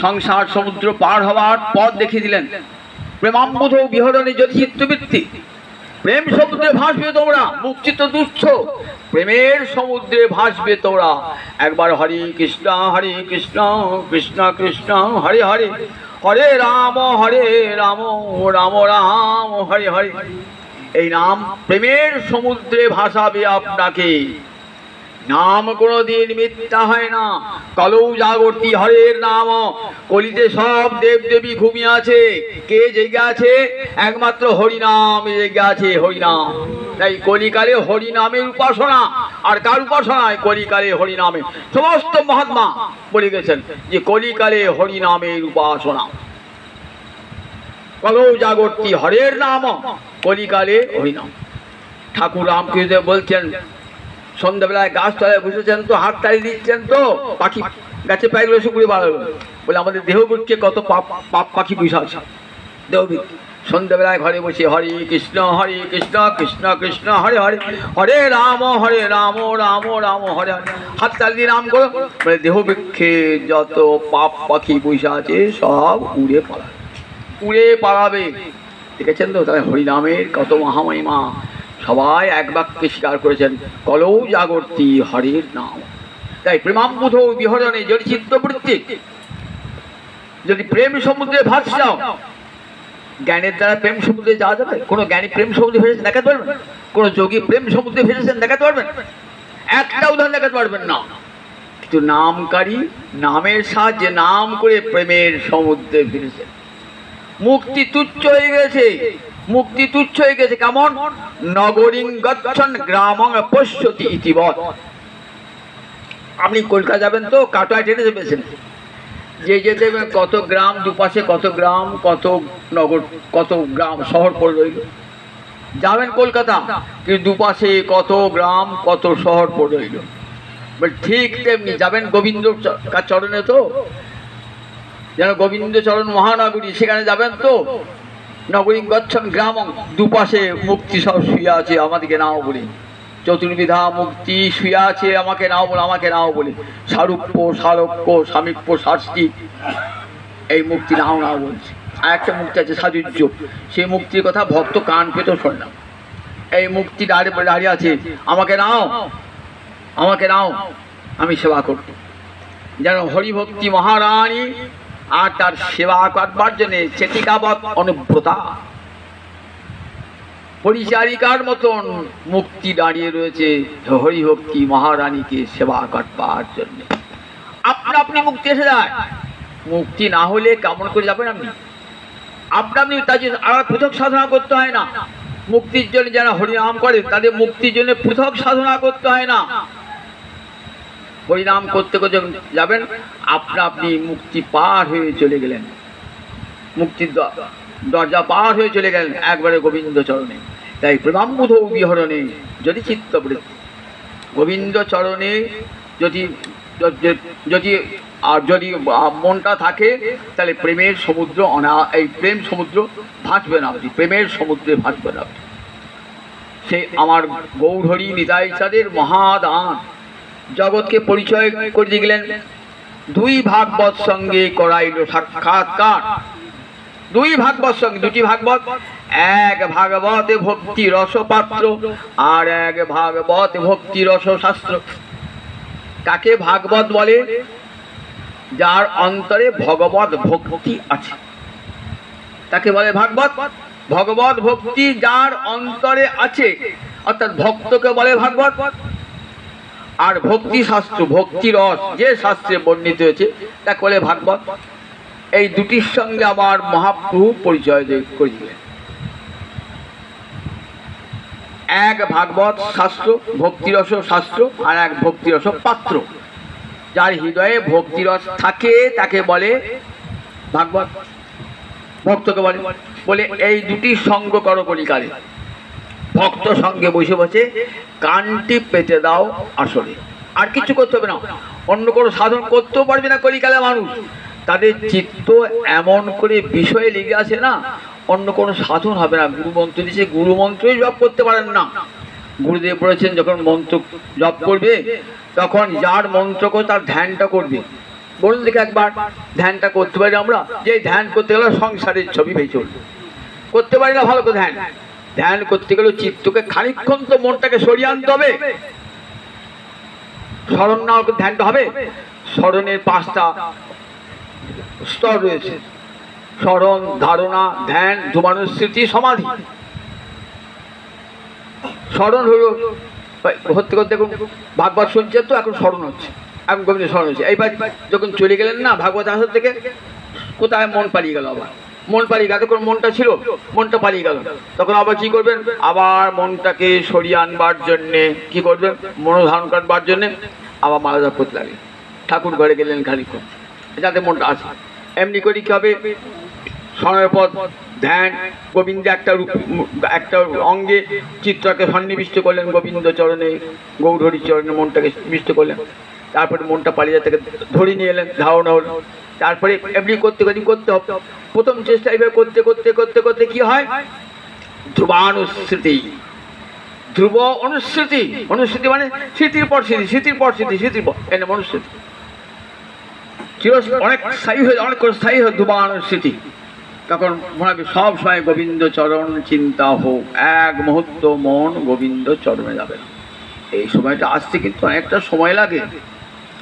সংসার সমুদ্র পার হওয়ার পথ দেখিয়ে দিলেন। প্রেমাম্বুধ বিহরণে যদি চিত্তবৃত্তি, প্রেম সমুদ্রে ভাসবে তোমরা, মুক্তি তো তুচ্ছ, প্রেমের সমুদ্রে ভাসবে তোমরা। একবার হরে কৃষ্ণ কৃষ্ণ কৃষ্ণ হরে হরে, হরে রাম রাম রাম হরে হরে। এই নাম প্রেমের সমুদ্রে ভাসাবে আপনাকে। নাম কোনোদিন মিথ্যা হয় না। কলৌ জাগর্তি হরের নাম। কলিতে সব দেব দেবী ঘুমিয়ে আছে, কে জেগে আছে? একমাত্র হরিনাম জেগে আছে, হরিনাম। তাই কলিকালে হরিনামের উপাসনা। আর কার উপাসনায়? কলিকালে হরিনামে। সমস্ত মহাত্মা বলে গেছেন যে কলিকালে হরিনামের উপাসনা। কলৌ জাগর্তি হরের নাম, কলিকালে হরিনাম। ঠাকুর রামকৃষ্ণ বলছেন সন্ধ্যাবেলায় গাছতলায় বসেছেন তো, হাত তালি দিচ্ছেন তো, পাখি গাছে পায়গুলো শুকুরে বাড়ালো বলে আমাদের দেহবৃক্ষে কত পাপ পাপ পাখি বসে আছে দেহবৃক্ষ। সন্ধ্যাবেলায় ঘরে বসে হরে কৃষ্ণ কৃষ্ণ কৃষ্ণ হরে হরে, হরে রাম রাম রাম হরে হরে, হাত তালি দিয়ে নাম করো বলে দেহবৃক্ষে যত পাপ পাখি বসে আছে সব উড়ে পালাবে, উড়ে পালাবে। দেখেছেন তো? তাহলে হরিনামের কত মহামহিমা। সবাই এক বাক্যে স্বীকার করেছেন কলৌ জাগর্তি হরের নাম। তাই প্রেমাম্বুধ বিহরণে যদি চিত্তবৃত্তি, যদি প্রেম সমুদ্রে ভাস যাও, জ্ঞানের দ্বারা প্রেম সমুদ্রে যাওয়া যাবে? কোনো জ্ঞানী প্রেম সমুদ্রে ভেসেছেন দেখাতে পারবেন? কোনো যোগী প্রেম সমুদ্রে ভেসেছেন দেখাতে পারবেন? একটা উদাহরণ দেখাতে পারবেন না। কিন্তু নামকারী নামের সাহায্যে নাম করে প্রেমের সমুদ্রে ভেসেছেন। মুক্তি তুচ্ছ হয়ে গেছে, মুক্তি তুচ্ছ হয়ে গেছে। কেমন? নগরীং গচ্ছন গ্রামং পশ্যতি ইতিবৎ। আপনি কলকাতা যাবেন তো কাটোয়া ট্রেনে চেপেছেন, যে যেতে কত গ্রাম দুপাশে, কত গ্রাম কত নগর, কত গ্রাম শহর পড়ে রইল। যাবেন কলকাতা, কিন্তু দুপাশে কত গ্রাম কত শহর পড়ে রইল। ঠিক তেমনি যাবেন গোবিন্দ চরণে, তো যেন গোবিন্দ চরণ মহানগরী, সেখানে যাবেন তো নগরী গচ্ছন গ্রামং, দুপাশে মুক্তি সব শুয়ে আছে, আমাদেরকে নাও বলে। চতুর্বিধা মুক্তি শুয়ে আছে, আমাকে নাও বলে, আমাকে নাও বলে। সারূপ্য সারক্য সামীপ্য শাস্তি, এই মুক্তি নাও নাও বলছে। আর একটা মুক্তি আছে সাযুজ্য, সেই মুক্তির কথা ভক্ত কান পেতেও শুনলাম। এই মুক্তি দাঁড়িয়ে আছে, আমাকে নাও আমাকে নাও, আমি সেবা করব। যেন হরিভক্তি মহারানী আর তার সেবা করবার জন্য চেতিকাবৎ অনুব্রতা পরিচারিকার মতন মুক্তি দাঁড়িয়ে রয়েছে হরিভক্তি মহারানীকে সেবা করবার জন্য। আপনা আপনি মুক্তি এসে যায়। মুক্তি না হলে কেমন করে যাবেন আপনি? আপনা আপনি তার জন্য আর পৃথক সাধনা করতে হয় না। মুক্তির জন্য যারা হরিনাম করে তাদের মুক্তির জন্য পৃথক সাধনা করতে হয় না। হরিনাম করতে করতে যাবেন, আপনা আপনি মুক্তি পার হয়ে চলে গেলেন, মুক্তির দরজা পার হয়ে চলে গেলেন একবারে গোবিন্দ চরণে। তাই প্রেমাম্বুধ বিহরণে যদি চিত্তবৃত্তি, গোবিন্দ চরণে যদি যদি আর যদি মনটা থাকে তাহলে প্রেমের সমুদ্র এই প্রেম সমুদ্র ভাসবে না আপনি, প্রেমের সমুদ্রে ভাসবেন আপনি। সে আমার গৌরহরি নিতাই চাঁদের মহাদান জগৎকে পরিচয় করে দিয়ে গেলেন। দুই ভাগবত সঙ্গে করাইল সাক্ষাৎকার। দুই ভাগবত সঙ্গে, দুটি ভাগবত, এক ভাগবতে ভক্তি রস পাত্র আর এক ভাগবত ভক্তি রস শাস্ত্র। কাকে ভাগবত বলে? যার অন্তরে ভগবত ভক্তি আছে তাকে বলে ভাগবত। ভগবত ভক্তি যার অন্তরে আছে অর্থাৎ ভক্তকে বলে ভাগবত। আর ভক্তি শাস্ত্র, ভক্তি রস যে শাস্ত্রে বর্ণিত হয়েছে তাকে বলে ভাগবত। এই দুটির সঙ্গে আমার মহাপ্রভু পরিচয় করে দিলেন। এক ভাগবত শাস্ত্র, ভক্তিরস শাস্ত্র, আর এক ভক্তিরস পাত্র। যার হৃদয়ে ভক্তিরস থাকে তাকে বলে ভাগবত, ভক্তকে বলে। বলে এই দুটি সঙ্গ করো কলিকালে। ভক্ত সঙ্গে বসে বসে কানটি পেতে দাও আসলে, আর কিছু করতে হবে না। অন্য কোনো সাধন করতেও পারবে না কলিকালে মানুষ। তাদের চিত্ত এমন করে বিষয়ে লেগে আসে না, অন্য কোনো সাধন হবে না। গুরু মন্ত্র দিয়েছে, গুরু মন্ত্রই জপ করতে পারেন না। গুরুদেব বলেছেন যখন মন্ত্র জপ করবে তখন যার মন্ত্র করে তার ধ্যানটা করবে। বলুন দেখে একবার, ধ্যানটা করতে পারি আমরা? যে ধ্যান করতে গেলে সংসারের ছবি ভেসে চলবে, করতে পারি না ভালো করে ধ্যান। ধ্যান করতে গেলে চিত্তকে খানিকক্ষণ তো মনটাকে সরিয়ে আনতে হবে। স্মরণ না হলে ধ্যানটা হবে? স্মরণের 5টা স্তর রয়েছে: স্মরণ, ধারণা, ধ্যান, ধূমানুস্মৃতি, সমাধি। স্মরণ হলো হতে করতে দেখুন ভাগবত শুনছেন তো, এখন স্মরণ হচ্ছে, এখন গোবিন্দ স্মরণ হচ্ছে। এইবার যখন চলে গেলেন না ভাগবত আসর থেকে, কোথায় মন পালিয়ে গেল, আবার মন পালিয়ে গেল। তখন মনটা ছিল, মনটা পালিয়ে গেল। তখন আবার কি করবেন? আবার মনটাকে সরিয়ে আনবার জন্যে কি করবেন? মনোধারণ করবার জন্যে আবার মালা জপ করতে লাগলেন। ঠাকুর ঘরে গেলেন খানিকক্ষণ, যাতে মনটা আসে। এমনি করি কি হবে? স্মরণের পর ধ্যান, গোবিন্দ একটা অঙ্গে চিত্রকে সন্নিবিষ্ট করলেন, গোবিন্দ চরণে, গৌরহরি চরণে মনটাকে নিবিষ্ট করলেন। তারপরে মনটা পালিয়ে থেকে ধরে নিয়ে এলেন, ধারণা হল। তারপরে এমনি করতে হবে। প্রথম চেষ্টা এইভাবে করতে করতে করতে করতে কি হয়? ধ্রুবানুস্মৃতি, ধ্রুব অনুস্মৃতি। অনুস্মৃতি মানে স্মৃতির পর স্মৃতি, স্মৃতির পর স্মৃতি, স্মৃতির পর এনে অনুস্মৃতি। অনেক স্থায়ী হয়ে, অনেক স্থায়ী হয়ে ধ্রুবানুস্মৃতি। তখন মনে হবে সব সময় গোবিন্দ চরণ চিন্তা হোক, এক মুহূর্ত মন গোবিন্দ চরণে যাবে না। এই সময়টা আসতে কিন্তু অনেকটা সময় লাগে।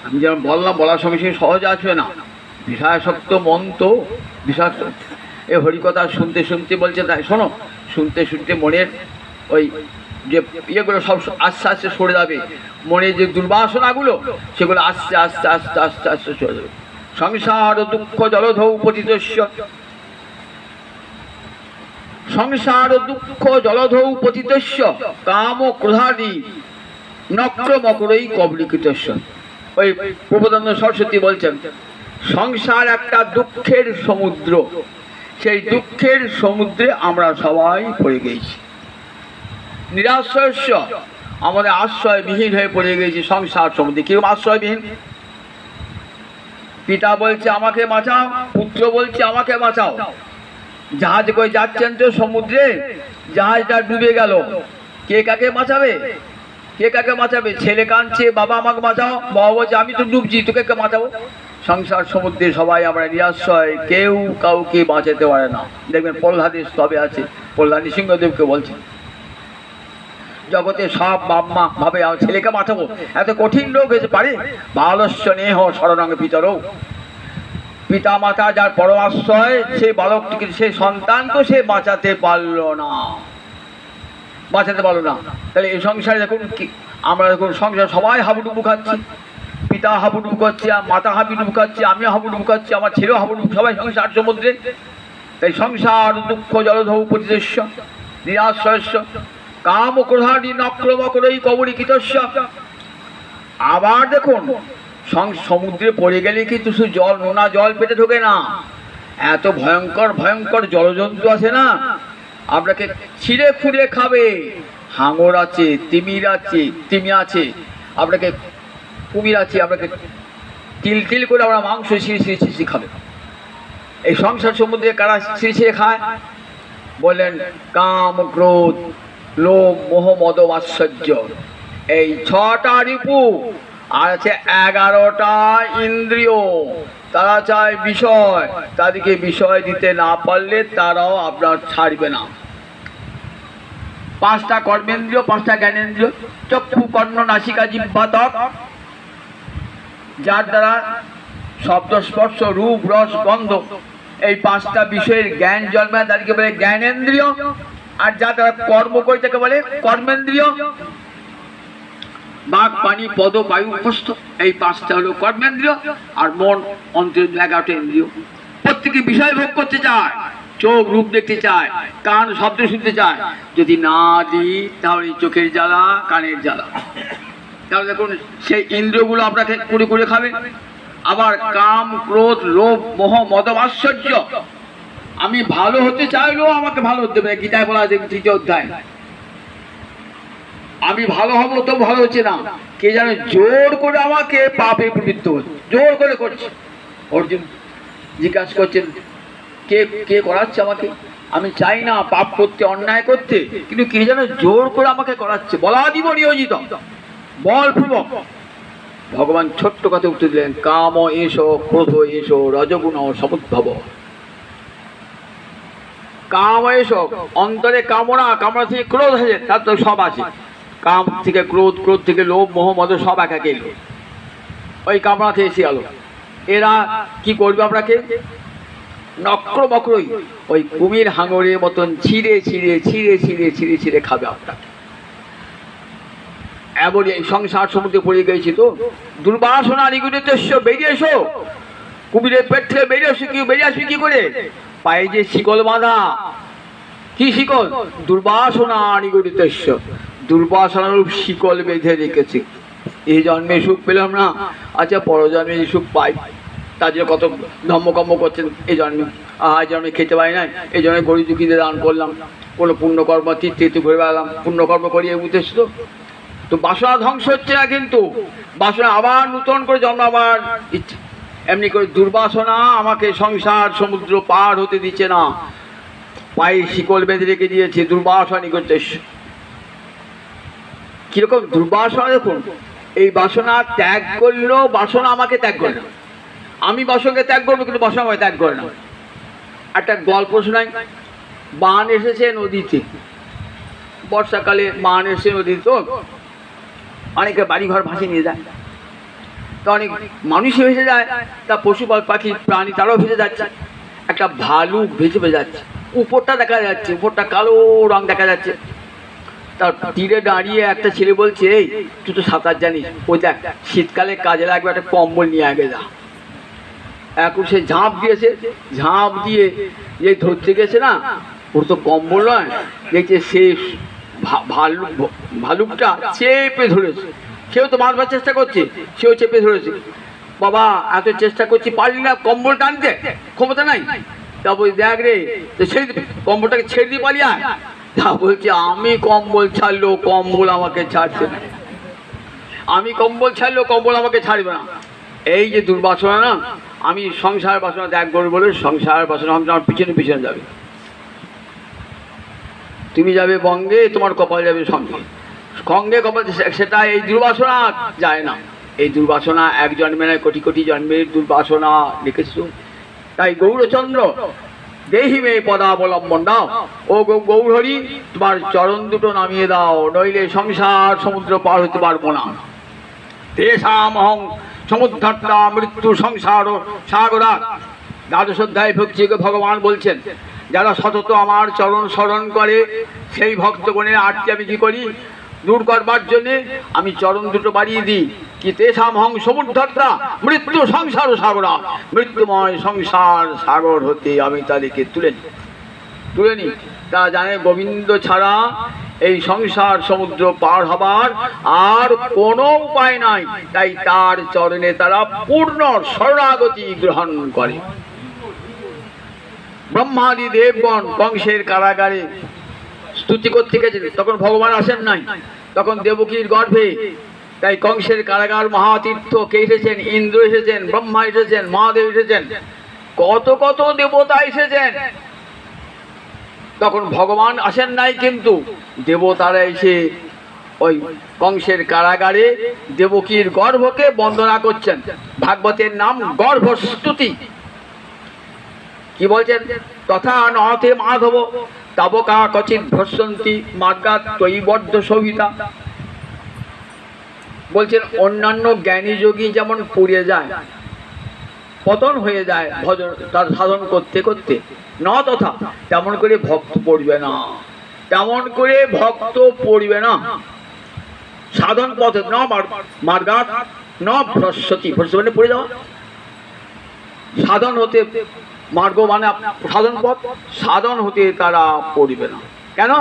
আমি যেমন বললাম, বলার সঙ্গে সঙ্গে সহজ আসবে না। বিষয়াসক্ত মন তো বিষাক্ত। এই হরিকথা শুনতে শুনতে বলছে, তাই শোনো, শুনতে শুনতে মনের ওই যে ইয়েগুলো সব আস্তে আস্তে সরে যাবে। মনের যে দুর্বাসনাগুলো সেগুলো আস্তে আস্তে আস্তে আস্তে আস্তে সরে যাবে। সংসার দুঃখ জলধৌ পতিতস্য, সংসার দুঃখ জলধৌ পতিতস্য কাম ক্রোধাদি নক্র মকরই কবলিকৃতস্য। ওই প্রবোধানন্দ সরস্বতী বলছেন সংসার একটা দুঃখের সমুদ্র, সেই দুঃখের সমুদ্রে আমরা সবাই পড়ে গেছি। নিরাশ্রয়স্য, আমাদের আশ্রয়বিহীন হয়ে পড়ে গেছি সংসার সমুদ্রে। কিরকম আশ্রয়বিহীন? পিতা বলছে আমাকে বাঁচাও, পুত্র বলছে আমাকে বাঁচাও। জাহাজ করে যাচ্ছেন তো সমুদ্রে, জাহাজটা ডুবে গেল, কে কাকে বাঁচাবে? কে কাকে বাঁচাবে? ছেলে কাঁদছে, বাবা আমাকে বাঁচাও। বাবা বলছে আমি তো ডুবছি, তোকে কে বাঁচাবো? সংসার সমুদ্রে সবাই আমরা নিরাশ্রয়, কেউ কাউকে বাঁচাতে পারে না। দেখবেন প্রহ্লাদের স্তবে আছে, প্রহ্লাদ নৃসিংহদেবকে বলছে জগতে সব বাপ মা ভাবে আমার ছেলেকে বাঁচাবো, এত কঠিন রোগ হয়েছে পারে? বালস্য নেহ শরণাঙ্গ পিতরও, পিতা মাতা যার পরমাশ্রয়, সে বালকটিকে, সে সন্তানকে সে বাঁচাতে পারলো না, বাঁচাতে পারলো না। তাহলে এই সংসারে দেখুন আমরা দেখুন সংসার সবাই হাবুডুবু খাচ্ছি। পিতা হাবুডুবু করছে, মাতা হাবুডুবু করছে, আমি হাবুডুবু করছি, আমার ছেলেও হাবুডুবু, সবাই সংসার সমুদ্রে। তাই সংসার দুঃখ জলধৌ প্রতিদেশ্য নিরাশ্রয়স্য কাম ক্রোধানি নক্রমকরই কবরী কীতস্য। আবার দেখুন সমুদ্রে পড়ে গেলে কিন্তু শুধু জল, নোনা জল পেটে ঢোকে না, এত ভয়ঙ্কর ভয়ঙ্কর জলজন্তু আছে না, আপনাকে ছিঁড়ে খুঁড়ে খাবে। হাঙর আছে, তিমি আছে, আপনাকে কুমির আছে, আপনাকে তিল তিল করে আমরা মাংস ছিঁড়ে খাবে। এই সংসার সমুদ্রে কারা ছিঁড়ে খায়? বললেন কাম ক্রোধ লোভ মোহ মদ মাৎসর্য, এই 6টা রিপু, আর আছে 11টা ইন্দ্রিয়। তারা চায় বিষয়, তাদেরকে বিষয় দিতে না পারলে তারাও আপনার ছাড়বে না। 5টা কর্মেন্দ্রিয়, 5টা জ্ঞানেন্দ্রিয়, চক্ষু কর্ণ নাসিকা জিহ্বা ত্বক, যার দ্বারা শব্দ স্পর্শ রূপ রস গন্ধ এই 5টা বিষয়ের জ্ঞান জন্মায়, তাদেরকে বলে জ্ঞানেন্দ্রিয়। আর যা তারা কর্ম করে তাকে বলে কর্মেন্দ্রিয়। বাক পানি পদ বায়ু উপস্থ, এই 5টা হলো কর্মেন্দ্রিয়। আর মন অন্তর 11টা ইন্দ্রিয়। প্রত্যেকে বিষয় ভোগ করতে চায়, চোখ রূপ দেখতে চায়, কান শব্দ শুনতে চায়। যদি না দিই তাহলে চোখের জ্বালা, কানের জ্বালা। তাহলে দেখুন সেই ইন্দ্রিয়গুলো আপনাকে কুড়ে কুড়ে খাবে। আবার কাম ক্রোধ লোভ মোহ মদ মাৎসর্য, আমি ভালো হতে চাইলেও আমাকে ভালো হতে হবে। গীতায় বলা আছে 3য় অধ্যায়, আমি ভালো হব তো ভালো হচ্ছে না, কে জানে জোর করে আমাকে পাপে প্রবৃত্ত হচ্ছে, জোর করে করছে। অর্জুন জিজ্ঞাসা করছেন কে কে করাচ্ছে আমাকে? আমি চাই না পাপ করতে, অন্যায় করতে, কিন্তু কে যেন জোর করে আমাকে করাচ্ছে। বলা দিব নিয়োজিত বলপূর্বক। ভগবান ছোট্ট কথা উত্তর দিলেন কাম এসো ক্রোধ এসো রজগুণ সমুদ্ভব। কাম এসো, অন্তরে কামনা, কামনা থেকে ক্রোধ আছে, তার তো সব আছে। কাম থেকে ক্রোধ, ক্রোধ থেকে লোভ মোহ মদ সব একা এলো, ওই কামনা থেকে এসে গেল। এরা কি করবে আপনাকে? নক্র বক্রই ওই কুমির হাঙরের মতন ছিঁড়ে ছিঁড়ে ছিঁড়ে ছিঁড়ে ছিঁড়ে ছিঁড়ে খাবে আপনাকে। এমন এই সংসার সমুদ্রে পড়ে গেছি তো। দুর্বাসনা নিগুণিতেশ্য, বেরিয়ে এসো। কুমিরের পেট থেকে বেরিয়ে এসো, কি বেরিয়ে আসবি কি করে? পায়ে যে শিকল বাঁধা, কি শিকল? দুর্বাসনা নিগুণিতেশ্য, দুর্বাসনারূপ শিকল বেঁধে রেখেছে। এই জন্মে সুখ পেলাম না, আচ্ছা পরজন্মে সুখ পাই, তার জন্য কত ধর্মকর্ম করছেন। এই জন্মে জন্মে খেতে পাই নাই, এই জন্য গরিব দুঃখীদের দান করলাম, কোনো পুণ্যকর্ম তীর্থ ঘুরে বেড়ালাম, পুণ্যকর্ম করিয়ে উদ্দেশ্য তো বাসনা ধ্বংস হচ্ছে না, কিন্তু বাসনা আবার নূতন করে জন্ম আবার ইচ্ছে। এমনি করে দুর্বাসনা আমাকে সংসার সমুদ্র পার হতে দিচ্ছে না, পায়ে শিকল বেঁধে রেখে দিয়েছে। দুর্বাসনা নিকটে কিরকম দুর্বাসনা দেখুন, এই বাসনা ত্যাগ করলেও বাসনা আমাকে ত্যাগ করে না, আমি বাসনাকে ত্যাগ করবো কিন্তু বাসনা আমাকে ত্যাগ করে না। একটা গল্প শোনাই। বান এসেছে নদীতে, বর্ষাকালে বান এসে নদীতে, তো অনেকে বাড়িঘর ভাসিয়ে নিয়ে যায়, তো অনেক মানুষই ভেসে যায়, তা পশু পাখি প্রাণী তারাও ভেসে যাচ্ছে। একটা ভালুক ভেসে যাচ্ছে, উপরটা দেখা যাচ্ছে, উপরটা কালো রং দেখা যাচ্ছে। তার তীরে দাঁড়িয়ে একটা ছেলে বলছে এই তুই তো সাঁতার জানিস, ওই দেখ শীতকালে কাজে লাগবে একটা কম্বল নিয়ে আগে যা। এখন সে ঝাঁপ দিয়েছে, ঝাঁপ দিয়ে যে ধরতে গেছে না, ওর তো কম্বল নয়, দেখছে সে ভালুকটা চেপে ধরেছে। সেও তো মারবার চেষ্টা করছে, সেও চেপে ধরেছে। বাবা এত চেষ্টা করছি পারলি না কম্বল টানতে, ক্ষমতা নাই। তা বলছি দেখ রে, তো ছেড়ে দিবি কম্বলটাকে, ছেড়ে দিয়ে পালিয়ে আয়। তা বলছে আমি কম্বল ছাড়লেও কম্বল আমাকে ছাড়ছে না, আমি কম্বল ছাড়লেও কম্বল আমাকে ছাড়বে না। এই যে দুর্বাসনা না, আমি সংসার বাসনা ত্যাগ করবো বলে সংসার বাসনা আমার পিছনে পিছনে যাবে। তুমি যাবে বঙ্গে, তোমার কপাল যাবে সঙ্গে, সঙ্গে কপাল, সেটা এই দুর্বাসনা যায় না। এই দুর্বাসনা এক জন্মে নয়, কোটি কোটি জন্মের দুর্বাসনা লিখেছ। তাই গৌরচন্দ্র দেহি মে পদাবলম্বন দাও, ও গৌরহরি তোমার চরণ দুটো নামিয়ে দাও, নইলে সংসার সমুদ্র পার হতে পারবো না। তেষামহং সমুদ্ধাত্তা মৃত্যু সংসার সাগরা। দ্বাদশ অধ্যায় ভক্তিকে ভগবান বলছেন যারা সতত আমার চরণ স্মরণ করে সেই ভক্তগণের আরতি আমি কি করি? দূর করবার জন্যে আমি চরণ দুটো বাড়িয়ে দিই। কি তেষাম হং সমুদ্ধর্তা মৃত্যু সংসার সাগরা, মৃত্যুময় সংসার সাগর হতে আমি তাদেরকে তুলে নিই। তা জানে গোবিন্দ ছাড়া এই সংসার সমুদ্র পার হবার আর কোনো উপায় নাই। তাই তার চরণে তারা পূর্ণ শরণাগতি গ্রহণ করে। ব্রহ্মাদি দেবগণ কংসের কারাগারে স্তুতি করতে গেছেন, তখন ভগবান আসেন নাই, তখন দেবকীর গর্ভে। তাই কংসের কারাগার মহাতীর্থ কে এসেছেন? ইন্দ্র এসেছেন, ব্রহ্মা এসেছেন, মহাদেব এসেছেন, কত কত দেবতা এসেছেন। তখন ভগবান আসেন নাই, কিন্তু দেবতারা এসে ওই কংসের কারাগারে দেবকীর গর্ভকে বন্দনা করছেন। ভাগবতের নাম গর্ভস্তুতি। কি বলছেন? তথা নহতে মাধব তাবকা কচিৎ ভ্রসন্তি মার্গাৎ ত্বয়িবদ্ধ শোভিতা। বলছেন অন্যান্য জ্ঞানী যোগী যেমন পুড়ে যায়, পতন হয়ে যায় ভজন তার সাধন করতে করতে, না তথা তেমন করে ভক্ত পড়বে না, তেমন করে ভক্ত পড়বে না। সাধন পথে ন মার্গাৎ ন ভ্রস্বতি, ভ্রস্ব মানে পড়ে যাওয়া। সাধন হতে মার্গ মানে সাধন পথ, সাধন হতে তারা পড়বে না। কেন?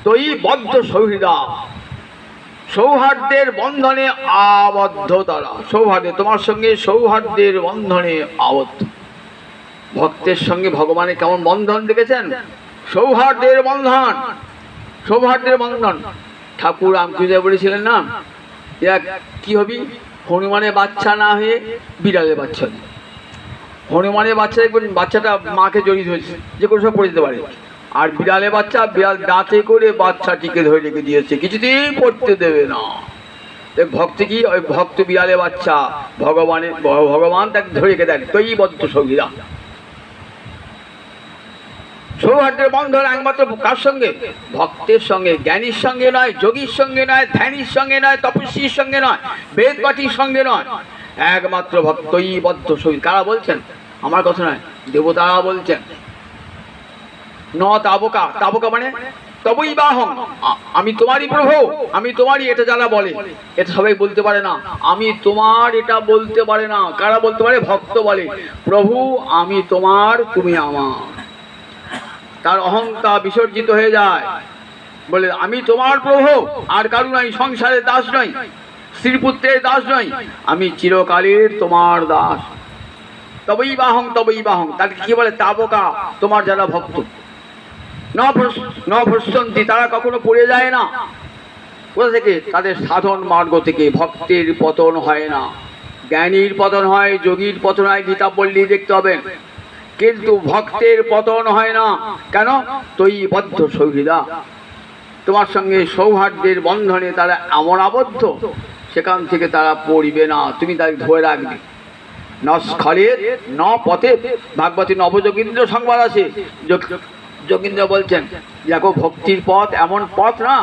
তৈ বদ্ধ সৌহৃদা, সৌহার্দ্যের বন্ধনে আবদ্ধ তারা। সৌহার্দ্য, তোমার সঙ্গে সৌহার্দ্যের বন্ধনে আবদ্ধ। ভক্তের সঙ্গে ভগবানের কেমন বন্ধন দেখেছেন? সৌহার্দ্যের বন্ধন, সৌহার্দ্যের বন্ধন। ঠাকুর রামকৃষ্ণ বলেছিলেন না, কি হবি? হনুমানের বাচ্চা না হয়ে বিড়ালের বাচ্চা। হনুমানের বাচ্চাটা মাকে জড়িয়ে ধরেছে, যে কোনো সব পড়ে যেতে পারে। আর বিড়ালের বাচ্চা, বিড়াল দাঁতে করে বাচ্চাটিকে ধরে রেখে দিয়েছে, কিছুতেই পড়তে দেবে না। ভক্তি কি? ওই ভক্ত বিড়ালের বাচ্চা, ভগবান তাকে ধরে রেখে দেন। তৈ বদ্ধ সৌহৃদা, সৌহার্দ্যের বন্ধন একমাত্র কার সঙ্গে? ভক্তের সঙ্গে, জ্ঞানীর সঙ্গে নয়, যোগীর সঙ্গে নয়, ধ্যানীর সঙ্গে নয়, তপস্বীর সঙ্গে নয়, বেদ পাঠীর সঙ্গে নয়, একমাত্র ভক্তই বদ্ধ সঙ্গী। কারা বলছেন? আমার কথা নয়, দেবতারা বলছেন। ন তাবকা, তাবকা মানে তবই বাহং, আমি তোমারই প্রভু, আমি তোমারই। এটা যারা বলে, এটা সবাই বলতে পারে না। আমি তোমার এটা বলতে পারে না। কারা বলতে পারে? ভক্ত বলে প্রভু আমি তোমার, তুমি আমার। তার অহংকার বিসর্জিত হয়ে যায়, বলে আমি তোমার প্রভু, আর কারু নাই, সংসারের দাস নই, শ্রীপুত্রের দাস নই, আমি চিরকালের তোমার দাস। তবেই বাহং, তবেই বাহং। তাকে কি বলে? তাবকা, তোমার যারা ভক্ত। ন ভ্রসন্তি, তারা কখনো পড়ে যায় না। কোথা থেকে? তাদের সাধন মার্গ থেকে। ভক্তের পতন হয় না, জ্ঞানীর পতন হয়, যোগীর পতন হয়, গীতা পড়লেই দেখতে হবেন। কিন্তু ভক্তের পতন হয় না। কেন? তৈ বদ্ধ সৌহৃদা, তোমার সঙ্গে সৌহার্দ্যের বন্ধনে তারা এমন আবদ্ধ, সেখান থেকে তারা পড়বে না, তুমি তাকে ধরে রাখবে। ন স্খলেত ন পথে, ভাগবতী নবযোগীন্দ্র সংবাদ আছে। যোগীন্দ্র বলছেন, দেখো ভক্তির পথ এমন পথ না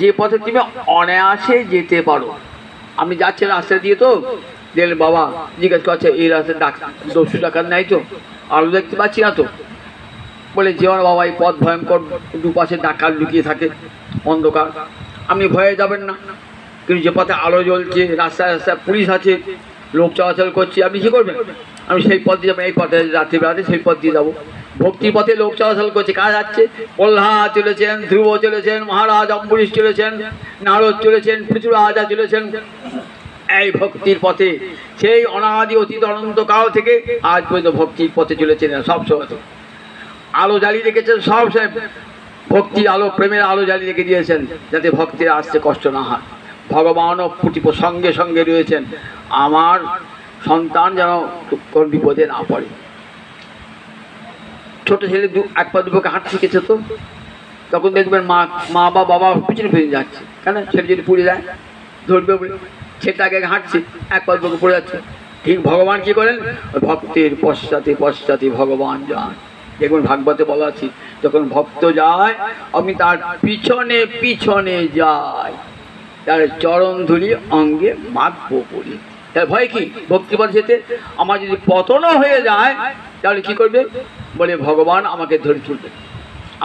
যে পথে তুমি অনায়াসে যেতে পারো। আপনি যাচ্ছেন রাস্তা দিয়ে, তো দেখলেন বাবা জিজ্ঞেস করছে এই রাস্তায় ডাক্তার 200 টাকার নেয় তো, আলো দেখতে পাচ্ছি না তো। বলে যেমন বাবা এই পথ ভয়ঙ্কর, দুপাশে ডাকাত লুকিয়ে থাকে, অন্ধকার, আপনি ভয়ে যাবেন না। কিন্তু যে পথে আলো জ্বলছে, রাস্তায় রাস্তায় পুলিশ আছে, লোক চলাচল করছে, আপনি কী করবেন? আমি সেই পথ দিয়ে যাবেন, এই পথে রাত্রিবেলাতে সেই পথ দিয়ে যাবো। ভক্তির পথে লোক চলাচল করছে, কাজ যাচ্ছে, প্রহ্লাদ চলেছেন, ধ্রুব চলেছেন, মহারাজ অম্বরীশ চলেছেন, নারদ চলেছেন, পৃথুরাজা চলেছেন। এই ভক্তির পথে সেই অনাদি অতীত অনন্তকাল থেকে আজ পর্যন্ত ভক্তির পথে চলেছেন। সব সময় আলো জ্বালিয়ে রেখেছেন, সব সময় ভক্তির আলো, প্রেমের আলো জ্বালিয়ে রেখে দিয়েছেন, যাতে ভক্তের আসতে কষ্ট না হয়। ভগবানও সঙ্গে সঙ্গে রয়েছেন, আমার সন্তান যেন কোন বিপদে না পড়ে। ছোট ছেলে এক পা দুপোকে হাঁট শিখেছে, তো তখন দেখবেন মা বা বাবা পিছনে পিছনে যাচ্ছে। কেন? ছেলে যদি পুড়ে যায় ধরবে বলে, ছেলেটা আগে হাঁটছে, এক পা দুপোকে পড়ে যাচ্ছে। ঠিক ভগবান কি করেন? ভক্তের পশ্চাতে পশ্চাতে ভগবান যান। দেখুন ভাগবতে বলা আছে, যখন ভক্ত যায় আমি তার পিছনে পিছনে যাই, তার চরণ ধুলি অঙ্গে মাখবো বলি। তার ভয় কি? ভক্তিপথ যেতে। আমার যদি পতনও হয়ে যায় তাহলে কি করবে? বলে ভগবান আমাকে ধরে তুলবে,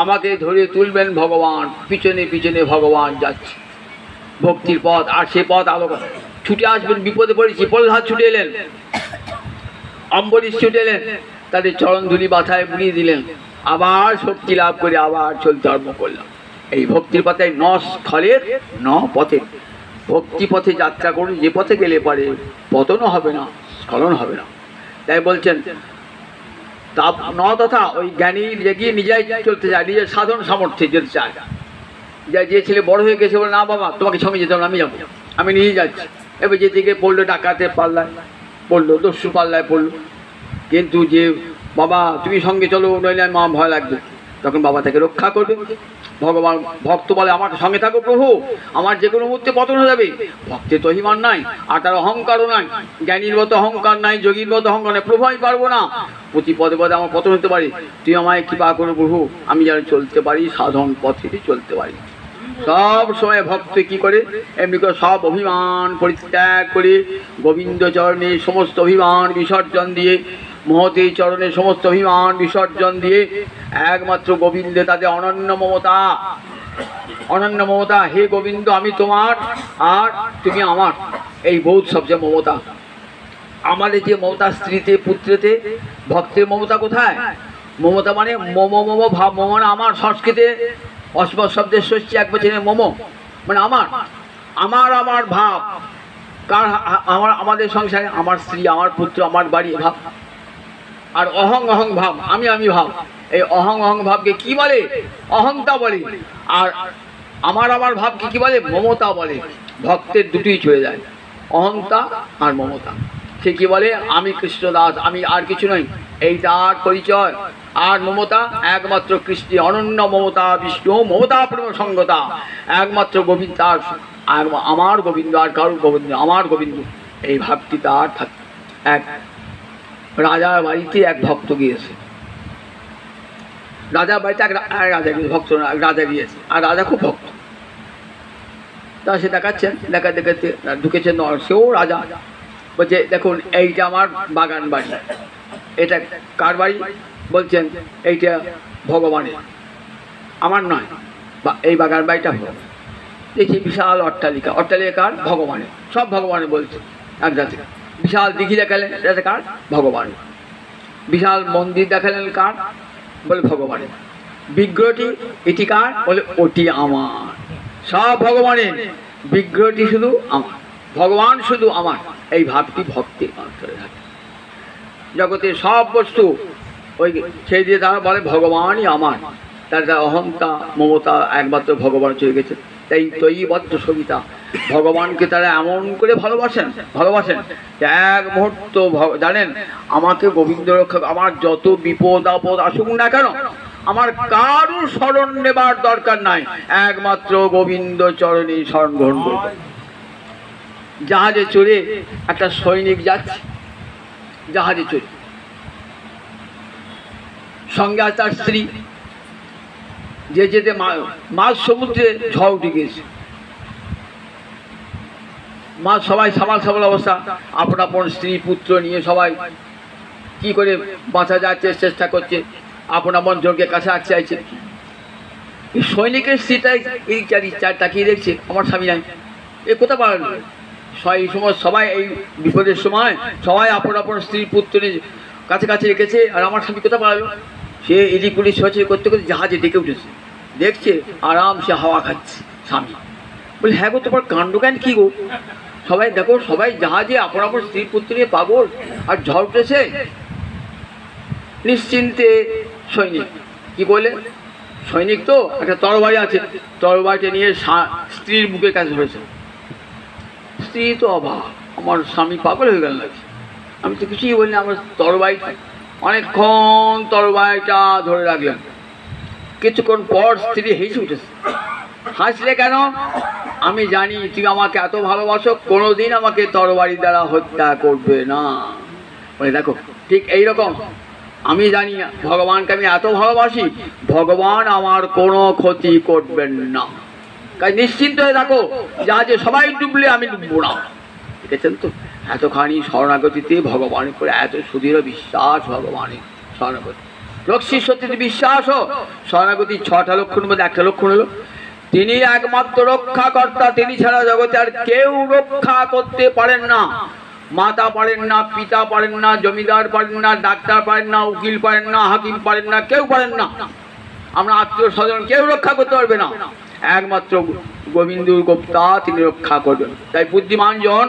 আমাকে ধরে তুলবেন ভগবান, পিছনে পিছনে ভগবান যাচ্ছে ভক্তির পথ। আর সে পথ আলোক ছুটে আসবেন, বিপদে পড়েছি, প্রহ্লাদ ছুটে এলেন, অম্বরীশ ছুটে এলেন, তাদের চরণ ধুলি মাথায় বুলিয়ে দিলেন, আবার শক্তি লাভ করে আবার চলতে আরম্ভ করলাম। এই ভক্তির পথে ন স্থলের ন পথে, ভক্তি পথে যাত্রা করুন, যে পথে গেলে পারে পতনও হবে না, স্খলন হবে না। তাই বলছেন তা ন তথা ওই জ্ঞানী জেগিয়ে নিজেই চলতে চায়, নিজের সাধন সামর্থ্যে যেতে চায়। যে ছেলে বড় হয়ে গেছে বলে না বাবা তোমাকে সঙ্গে যেতে হবে, আমি যাবো, আমি নিয়ে যাচ্ছি। এবার যেতে গিয়ে পড়লো ডাকাতের পাল্লায় পড়লো, দস্যু পাল্লায় পড়লো, কিন্তু যে বাবা তুমি সঙ্গে চলো নইলে মা ভয় লাগবে, তখন বাবা তাকে রক্ষা করবে। ভগবান ভক্ত বলে আমার সঙ্গে থাকো প্রভু, আমার যে কোনো মুহূর্তে পতন হয়ে যাবে। ভক্তের তো অভিমান নাই, আর তার অহংকারও নাই, জ্ঞানীর মতো অহংকার নাই, যোগীর মতো অহংকার নাই। প্রভু আমি পারবো না, প্রতি পদে পদে আমার পতন হতে পারে, তুই আমায় কৃপা করো প্রভু, আমি যেন চলতে পারি, সাধন পথে চলতে পারি। সব সময় ভক্ত কি করে, এমনি করে সব অভিমান পরিত্যাগ করে গোবিন্দ চরণে সমস্ত অভিমান বিসর্জন দিয়ে, মহতে চরণে সমস্ত অভিমান বিসর্জন দিয়ে একমাত্র গোবিন্দে তাদের অনন্য মমতা, অনন্য মমতা। হে গোবিন্দ আমি তোমার আর তুমি আমার, এই বহুত সবচেয়ে মমতা। আমাদের যে মমতা স্ত্রীতে পুত্রেতে, ভক্তের মমতা কোথায়? মমতা মানে মম মম ভাব, মম মানে আমার। সংস্কৃতে অস্পষ্ট শব্দের ষষ্ঠী এক বছরের মম মানে আমার, আমার আমার ভাব। কার? আমার, আমাদের সংসারে আমার স্ত্রী, আমার পুত্র, আমার বাড়ি ভাব। আর অহং অহং ভাব, আমি আমি ভাব। এই অহং অহং ভাবকে কি বলে? অহংতা বলে। আর আমার আমার ভাবকে কি বলে? মমতা বলে। ভক্তের দুটোই চলে যায়, অহংতা আর মমতা। সে কি বলে? আমি কৃষ্ণদাস, আমি আর কিছু নই, এই তার পরিচয়। আর মমতা একমাত্র কৃষ্ণ, অনন্য মমতা বিষ্ণু, মমতা প্রেম সঙ্গতা, একমাত্র গোবিন্দ তার, আমার গোবিন্দ, আর কারো গোবিন্দ, আমার গোবিন্দ, এই ভাবটি তার থাকে। এক রাজার বাড়িতে এক ভক্ত গিয়েছে, রাজার বাড়িতে এক রাজা গিয়েছে, ভক্ত রাজা গিয়েছে, আর রাজা খুব ভক্ত। তা সে দেখাচ্ছেন, দেখা দেখাতে ঢুকেছে, সেও রাজা। বলছে দেখুন এইটা আমার বাগান বাড়ি। এটা কার বাড়ি? বলছেন এইটা ভগবানের, আমার নয়, এই বাগান বাড়িটা ভগবান। দেখি বিশাল অট্টালিকা, অট্টালিকা কার? ভগবানের, সব ভগবানের বলছে এক জাতি। বিশাল দিঘি দেখালেন, এটা কার? ভগবানের। বিশাল মন্দির দেখালেন, কার? বলে ভগবানের। বিগ্রহটি এটি কার? বলে ওটি আমার। সব ভগবানের, বিগ্রহটি শুধু আমার, ভগবান শুধু আমার। এই ভাবটি ভক্তির অন্তরে থাকে। জগতের সব বস্তু ওই সেই দিয়ে তারা বলে ভগবানই আমার, তার অহংতা মমতা একমাত্র ভগবান চলে গেছে। তাই তৈবদ্ধ সবিতা, ভগবানকে তারা এমন করে ভালোবাসেন, ভালোবাসেন এক মুহূর্ত জানেন আমাকে গোবিন্দ রক্ষা, আমার যত বিপদ আপদ আসুক না কেন আমার কারুর শরণ নেবার দরকার নাই, একমাত্র গোবিন্দ চরণে শরণ গ্রহণ করবে। জাহাজে চড়ে একটা সৈনিক যাচ্ছে, জাহাজে চড়ে, সঙ্গে আছে তার স্ত্রী। যে যেতে মাঝ সমুদ্রে ঝড় উঠে গিয়েছে, মাঝ সবাই সামাল সামাল অবস্থা, আপন আপন স্ত্রী পুত্র নিয়ে সবাই কি করে বাঁচা যাচ্ছে চেষ্টা করছে, আপন আপন জনকে কাছে আসতে চাইছে। এই সৈনিকের স্ত্রীটাই এই চার তাকিয়ে দেখছে, আমার স্বামী নাই, এ কোথা পারল? এই সময় সবাই এই বিপদের সময় সবাই আপন আপন স্ত্রী পুত্র কাছে কাছে রেখেছে, আর আমার স্বামী কোথা পারল? সে এদিক পুলিশ ছোঁয়াছুঁয়ি করতে করতে জাহাজে ডেকে উঠেছে, দেখছে আরাম সে হাওয়া খাচ্ছে স্বামী। বলে হ্যাঁ গো তোমার কাণ্ডজ্ঞান কী গো? সবাই দেখো, সবাই জাহাজে আপন আপন স্ত্রী পুত্র নিয়ে পাগল, আর ঝড় উঠেছে। নিশ্চিন্তে সৈনিক কি বলে, সৈনিক তো একটা তরবারি আছে, তরবারিটা নিয়ে স্ত্রীর বুকের কাছে ধরেছে। স্ত্রী তো অবাক, আমার স্বামী পাগল হয়ে গেল নাকি? আমি তো কিছুই বলিনি, আমার তরবারিটা। অনেকক্ষণ তরবারিটা ধরে রাখলেন, কিছুক্ষণ পর স্ত্রী হেসে উঠেছে। হাসলে কেন? আমি জানি তুমি আমাকে এত ভালোবাসো, কোনোদিন আমাকে তরবারি দ্বারা হত্যা করবে না। বলে দেখো ঠিক এইরকম আমি জানি ভগবানকে আমি এত ভালোবাসি, ভগবান আমার কোনো ক্ষতি করবেন না, তাই নিশ্চিন্ত হয়ে থাকো, যা যে সবাই ডুবলে আমি ডুববো না। দেখেছেন তো এতখানি শরণাগতিতে ভগবানের করে এত সুদৃঢ় বিশ্বাস, ভগবানের শরণাগতি। রক্ষী সত্যি বিশ্বাস ও শরণাগতি, 6টা লক্ষণের মধ্যে একটা লক্ষণ হলো তিনি একমাত্র রক্ষাকর্তা, তিনি ছাড়া জগতে আর কেউ রক্ষা করতে পারেন না। মাতা পারেন না, পিতা পারেন না, জমিদার পারেন না, ডাক্তার পারেন না, উকিল পারেন না, হাকিম পারেন না, কেউ পারেন না। আমরা আত্মীয় স্বজন কেউ রক্ষা করতে পারবে না, একমাত্র গোবিন্দ গুপ্তা তিনি রক্ষা করবেন। তাই বুদ্ধিমান জন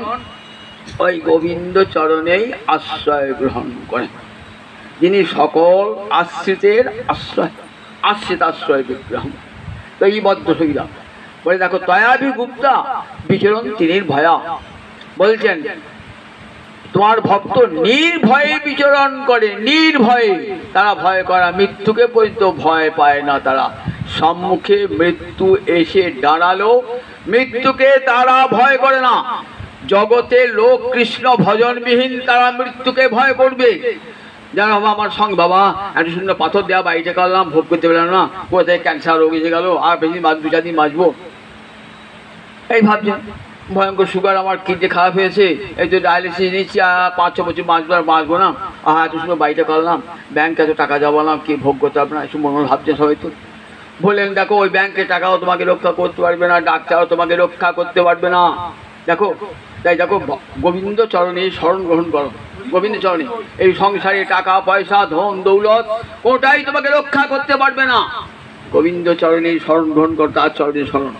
ওই গোবিন্দ চরণেই আশ্রয় গ্রহণ করেন, যিনি সকল আশ্রিতের আশ্রয়, আশ্রিত আশ্রয় বিগ্রহ। তো এই বদ্ধ সুবিধা বলে দেখো, তয়াভি গুপ্তা বিচরণ তিনি ভয়া, বলছেন তোমার ভক্ত নির্ভয়ে বিচরণ করে, নির্ভয়ে। তারা ভয় করা মৃত্যুকে পর্যন্ত ভয় পায় না। তারা সম্মুখে মৃত্যু এসে দাঁড়ালো, মৃত্যুকে তারা ভয় করে না। জগতে লোক কৃষ্ণ ভজনবিহীন তারা মৃত্যুকে ভয় করবে। জানো বাবা, আমার সঙ্গে বাবা এত সুন্দর পাথর দেওয়া বাড়িতে করলাম, ভোগ করতে পারলাম না, কোথায় ক্যান্সার রোগ এসে গেল, আর বেশি 2-4 দিন বাঁচবো এই ভাবছেন। ভয়ঙ্কর সুগার, আমার কিডনি খারাপ হয়েছে, এই তো ডায়ালিসিস নিচ্ছি, আর 5-6 বছর বাঁচবো না, এত সুন্দর বাড়িটা করলাম, ব্যাংকে এত টাকা জমালাম, কি ভোগ করতে হবে না, এসব মনে ভাবছেন সবাই। তো বললেন দেখো, ওই ব্যাংকের টাকাও তোমাকে রক্ষা করতে পারবে না, ডাক্তারও তোমাকে রক্ষা করতে পারবে না। দেখো, তাই দেখো গোবিন্দ চরণে শরণ গ্রহণ করো, গোবিন্দ চরণে। এই সংসারে টাকা পয়সা ধন দৌলত কোটাই তোমাকে রক্ষা করতে পারবে না। গোবিন্দ চরণে শরণ গ্রহণ করো, তার চরণে শরণ,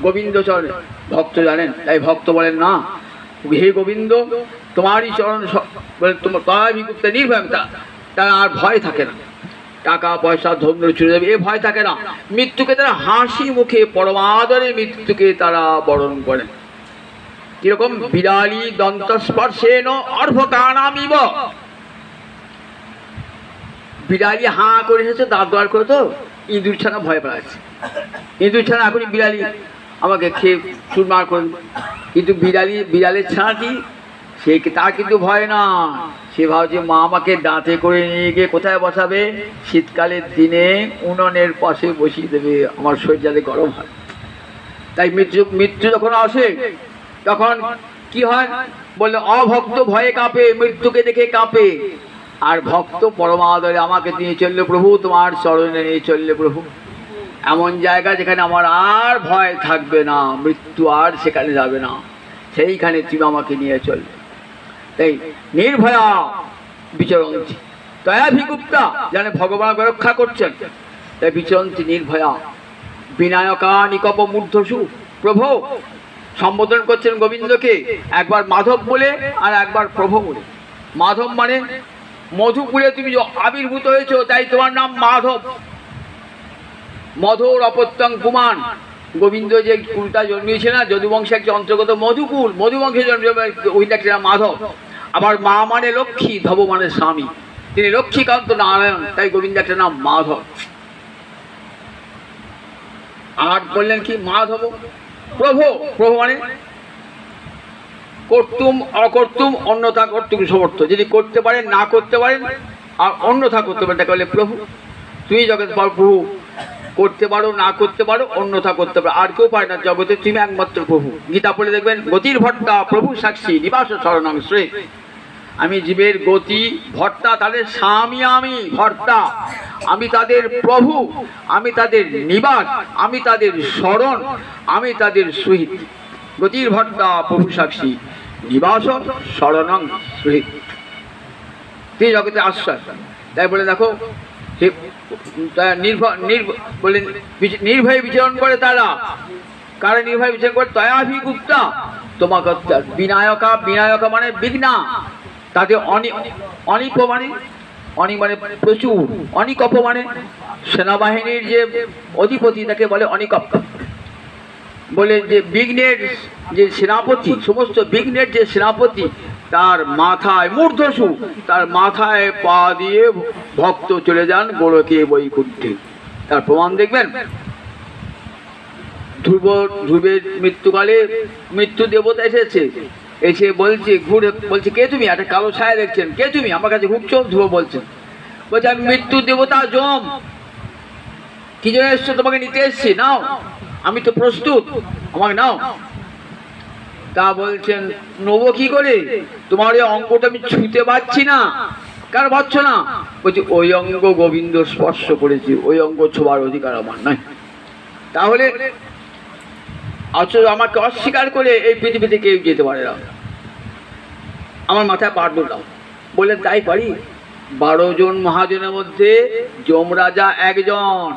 গোবিন্দ চরণে। ভক্ত জানেন, তাই ভক্ত বলেন না, হে গোবিন্দ তোমারই চরণ, তোমার তয়াভিগুপ্তা নির্ভয়, তারা আর ভয় থাকে না, টাকা পয়সা ধন্য চলে যাবে এ ভয় থাকে না। মৃত্যুকে তারা হাসি মুখে পরমাদরে মৃত্যুকে তারা বরণ করেন। কিরকম? বিড়ালি দন্তস্পর্শেন অর্ভকানামিব। বিড়ালি হাঁ করে এসেছে, দাঁত বার করে, তো ইঁদুর ছানা ভয় পাচ্ছে, ইঁদুর ছানা এখনই বিড়ালি আমাকে খেয়ে চুরমার করেন। কিন্তু বিড়ালের ছানাটি সে, তার কিন্তু ভয় না, সে ভাবছে মা আমাকে দাঁতে করে নিয়ে গিয়ে কোথায় বসাবে, শীতকালের দিনে উনুনের পাশে বসিয়ে দেবে, আমার শরীর যাতে গরম হয়। তাই মৃত্যু যখন আসে তখন কি হয় বললে, অভক্ত ভয়ে কাঁপে, মৃত্যুকে দেখে কাঁপে, আর ভক্ত পরমাদরে আমাকে নিয়ে চললে প্রভু, তোমার চরণে নিয়ে চললে প্রভু এমন জায়গা যেখানে আমার আর ভয় থাকবে না, মৃত্যু আর সেখানে যাবে না, সেইখানে তুমি আমাকে নিয়ে চলবে। তাই নির্ভয়া বিচরন্তি তয়াভিগুপ্তা, জানে ভগবান রক্ষা করছেন, তাই বিচরন্তি নির্ভয়া। বিনায়কা নিকপ মূর্ধসু, প্রভু সম্বোধন করছেন গোবিন্দকে, একবার মাধব বলে আর একবার প্রভু বলে। মাধব মানে মধুপুরে তুমি আবির্ভূত হয়েছ, তাই তোমার নাম মাধব। মধুর অপত্যং কুমান, গোবিন্দ যে কুলটা জন্মিয়েছে না, যদুবংশে একটা অন্তর্গত মধুকুল, মধুবংশে জন্মে ওই একটা মাধব। আবার মা মানে লক্ষ্মী, ধব মানে স্বামী, তিনি লক্ষ্মীকান্ত নারায়ণ, তাই গোবিন্দ একটা নাম মাধব। আর বললেন কি মাধব। প্রভু, প্রভু মানে কর্তুম অকর্তুম অন্যথা কর্তুম সমর্থ, যদি করতে পারেন না করতে পারেন আর অন্যথা করতে পারেন, তাকে বলে প্রভু। তুমি জগৎ প্রভু, করতে পারো না করতে পারো, অন্যথা করতে পারো, আর কেউ পারে না জগতে, তুমি একমাত্র প্রভু। গীতা পড়ে দেখবেন, গতির ভট্টা প্রভু সাক্ষী নিবাস শরণাং শ্রে। আমি জীবের গতি ভট্টা, তাদের স্বামী আমি, ভট্টা আমি, তাদের প্রভু আমি, তাদের নিবাস আমি, তাদের শরণ আমি, তাদের সহিত। গতির ভট্টা প্রভু সাক্ষী নিবাস শরণাং সহিত, তিনি জগতে আশ্রয়। তাই বলে দেখো, নির্ভয়ে বিচরণ করে তারা। কারা নির্ভয়ে বিচরণ করে? তয়াভিগুপ্তা তোমাকে। বিনায়কা, বিনায়কা মানে বিঘ্না, তাতে অনিপ মানে মানে প্রচুর, অনিকপ মানে সেনাবাহিনীর যে অধিপতি, তাকে বলে অনিকপ। বলে যে বিঘ্নের যে সেনাপতি, সমস্ত বিঘ্নের যে সেনাপতি, তার মাথায় মূর্ধসু, তার মাথায় পা দিয়ে ভক্ত চলে যান গোলকে বৈকুণ্ঠে। তার প্রমাণ দেখবেন, ধ্রুবের মৃত্যুকালে মৃত্যু দেবতা এসেছে, এসে বলছে, ঘুরে বলছে কে তুমি? একটা কালো ছায়া দেখছেন, কে তুমি আমার কাছে ঘুরছো? ধ্রুব বলছে, বলছে আমি মৃত্যু দেবতা যম, কি জন্য এসছো? তোমাকে নিতে এসছি, নাও, আমি তো প্রস্তুত, আমাকে নাও। তা বলছেন, নেবো কি করে? তোমার এই অঙ্কটা আমি ছুঁতে পারছি না, কেন পাচ্ছ না? বলছি ওই অঙ্গ গোবিন্দ স্পর্শ করেছি, ওই অঙ্গ ছোঁয়ার অধিকার আমার নাই। তাহলে আমাকে অস্বীকার করে এই পৃথিবীতে কেউ যেতে পারে না। আমার মাথায় পাড় দিলাম, বললেন তাই পারি? 12 জন মহাজনের মধ্যে যমরাজা একজন।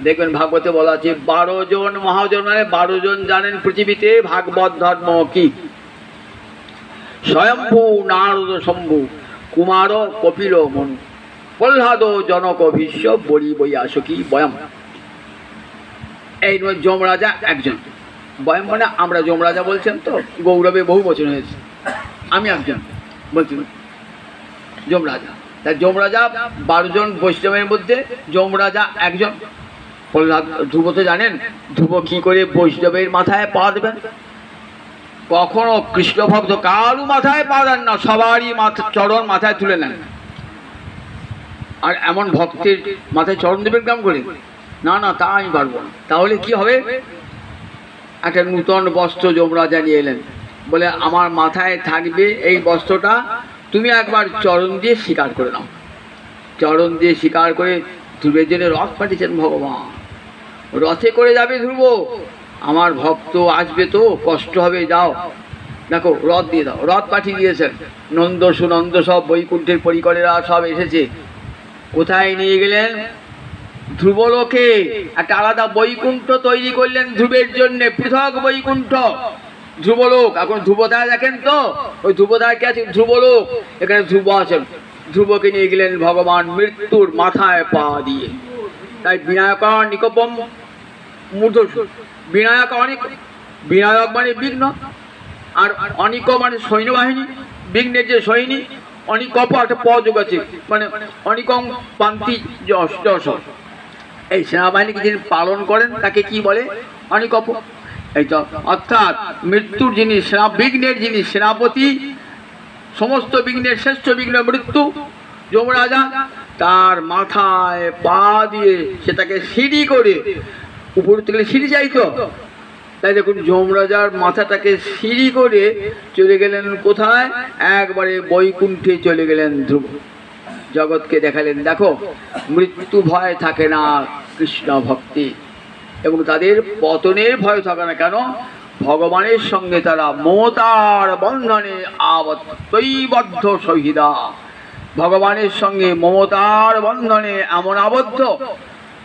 দেখবেন ভাগবতে বলা আছে 12 জন মহাজন, মানে 12 জন জানেন পৃথিবীতে ভাগবত ধর্ম কি। স্বয়ম্ভু নারদ শম্ভু কুমার কপিল মনু প্রহ্লাদ জনক ভীষ্ম বলি বৈয়াসকি বয়ম। এই যমরাজা একজন। বয়ম মানে আমরা যমরাজা বলছেন তো, গৌরবে বহু বচন হয়েছে। আমি একজন বলছি যমরাজা। তাই যমরাজা 12 জন বৈষ্ণবের মধ্যে যমরাজা একজন। প্রহ্লাদ, ধ্রুব তো জানেন, ধ্রুব কি করে বৈষ্ণবের মাথায় পা দেবেন? কখনো কৃষ্ণ ভক্ত কারু মাথায় পা দেন না, সবারই চরণ মাথায় তুলে নেন। আর এমন ভক্তের মাথায় চরণ দেবেন কেমন করে? না না, তা আমি পারবো না। তাহলে কি হবে? একটা নূতন বস্ত্র যমরাজা নিয়ে এলেন, বলে আমার মাথায় থাকবে এই বস্ত্রটা, তুমি একবার চরণ দিয়ে স্বীকার করে নাও। চরণ দিয়ে স্বীকার করে ধ্রুবের জন্য রথ পাঠিয়েছেন ভগবান। রথে করে যাবে ধ্রুব, আমার ভক্ত আসবে তো কষ্ট হবে, যাও দেখো রথ দিয়ে দাও। রথ পাঠিয়ে দিয়েছেন। নন্দ সুনন্দ সব বৈকুণ্ঠের পরিকরেরা সব এসেছে। কোথায় নিয়ে গেলেন? ধ্রুবলোকে একটা আলাদা বৈকুণ্ঠ তৈরি করলেন ধ্রুবের জন্য, পৃথক বৈকুণ্ঠ ধ্রুবলোক। এখন ধ্রুবতায় দেখেন তো, ওই ধ্রুবতায় কে আছে? ধ্রুবলোক। এখানে ধ্রুব আছেন। ধ্রুবকে নিয়ে গেলেন ভগবান মৃত্যুর মাথায় পা দিয়ে। তাই বিনায়ক নিকপম মূর্ধসু। বিনায়ক অনিক, বিনায়ক মানে বিঘ্ন, আর অনিক মানে সৈন্যবাহিনী, বিঘ্নের যে সৈনিক। অনিকপ একটা পযোগ আছে, মানে অনিকং পান্তি যশ। এই সেনাবাহিনীকে যিনি পালন করেন তাকে কি বলে? অনিকপ। এই তো অর্থাৎ মৃত্যুর যিনি বিঘ্নের যিনি সেনাপতি, সমস্ত বিঘ্নের শ্রেষ্ঠ বিঘ্ন মৃত্যু যমরাজা, তার মাথায় পা দিয়ে সেটাকে সিঁড়ি করে উপর থেকে সিঁড়ি চাইতো। তাই দেখুন যমরাজার মাথাটাকে সিঁড়ি করে চলে গেলেন কোথায়? একবারে বৈকুণ্ঠে চলে গেলেন ধ্রুব। জগৎকে দেখালেন দেখো মৃত্যু ভয় থাকে না কৃষ্ণ ভক্তি, এবং তাদের পতনের ভয় থাকে না। কেন? ভগবানের সঙ্গে তারা মমতার বন্ধনে আবদ্ধ সহিদা। ভগবানের সঙ্গে মমতার বন্ধনে এমন আবদ্ধ,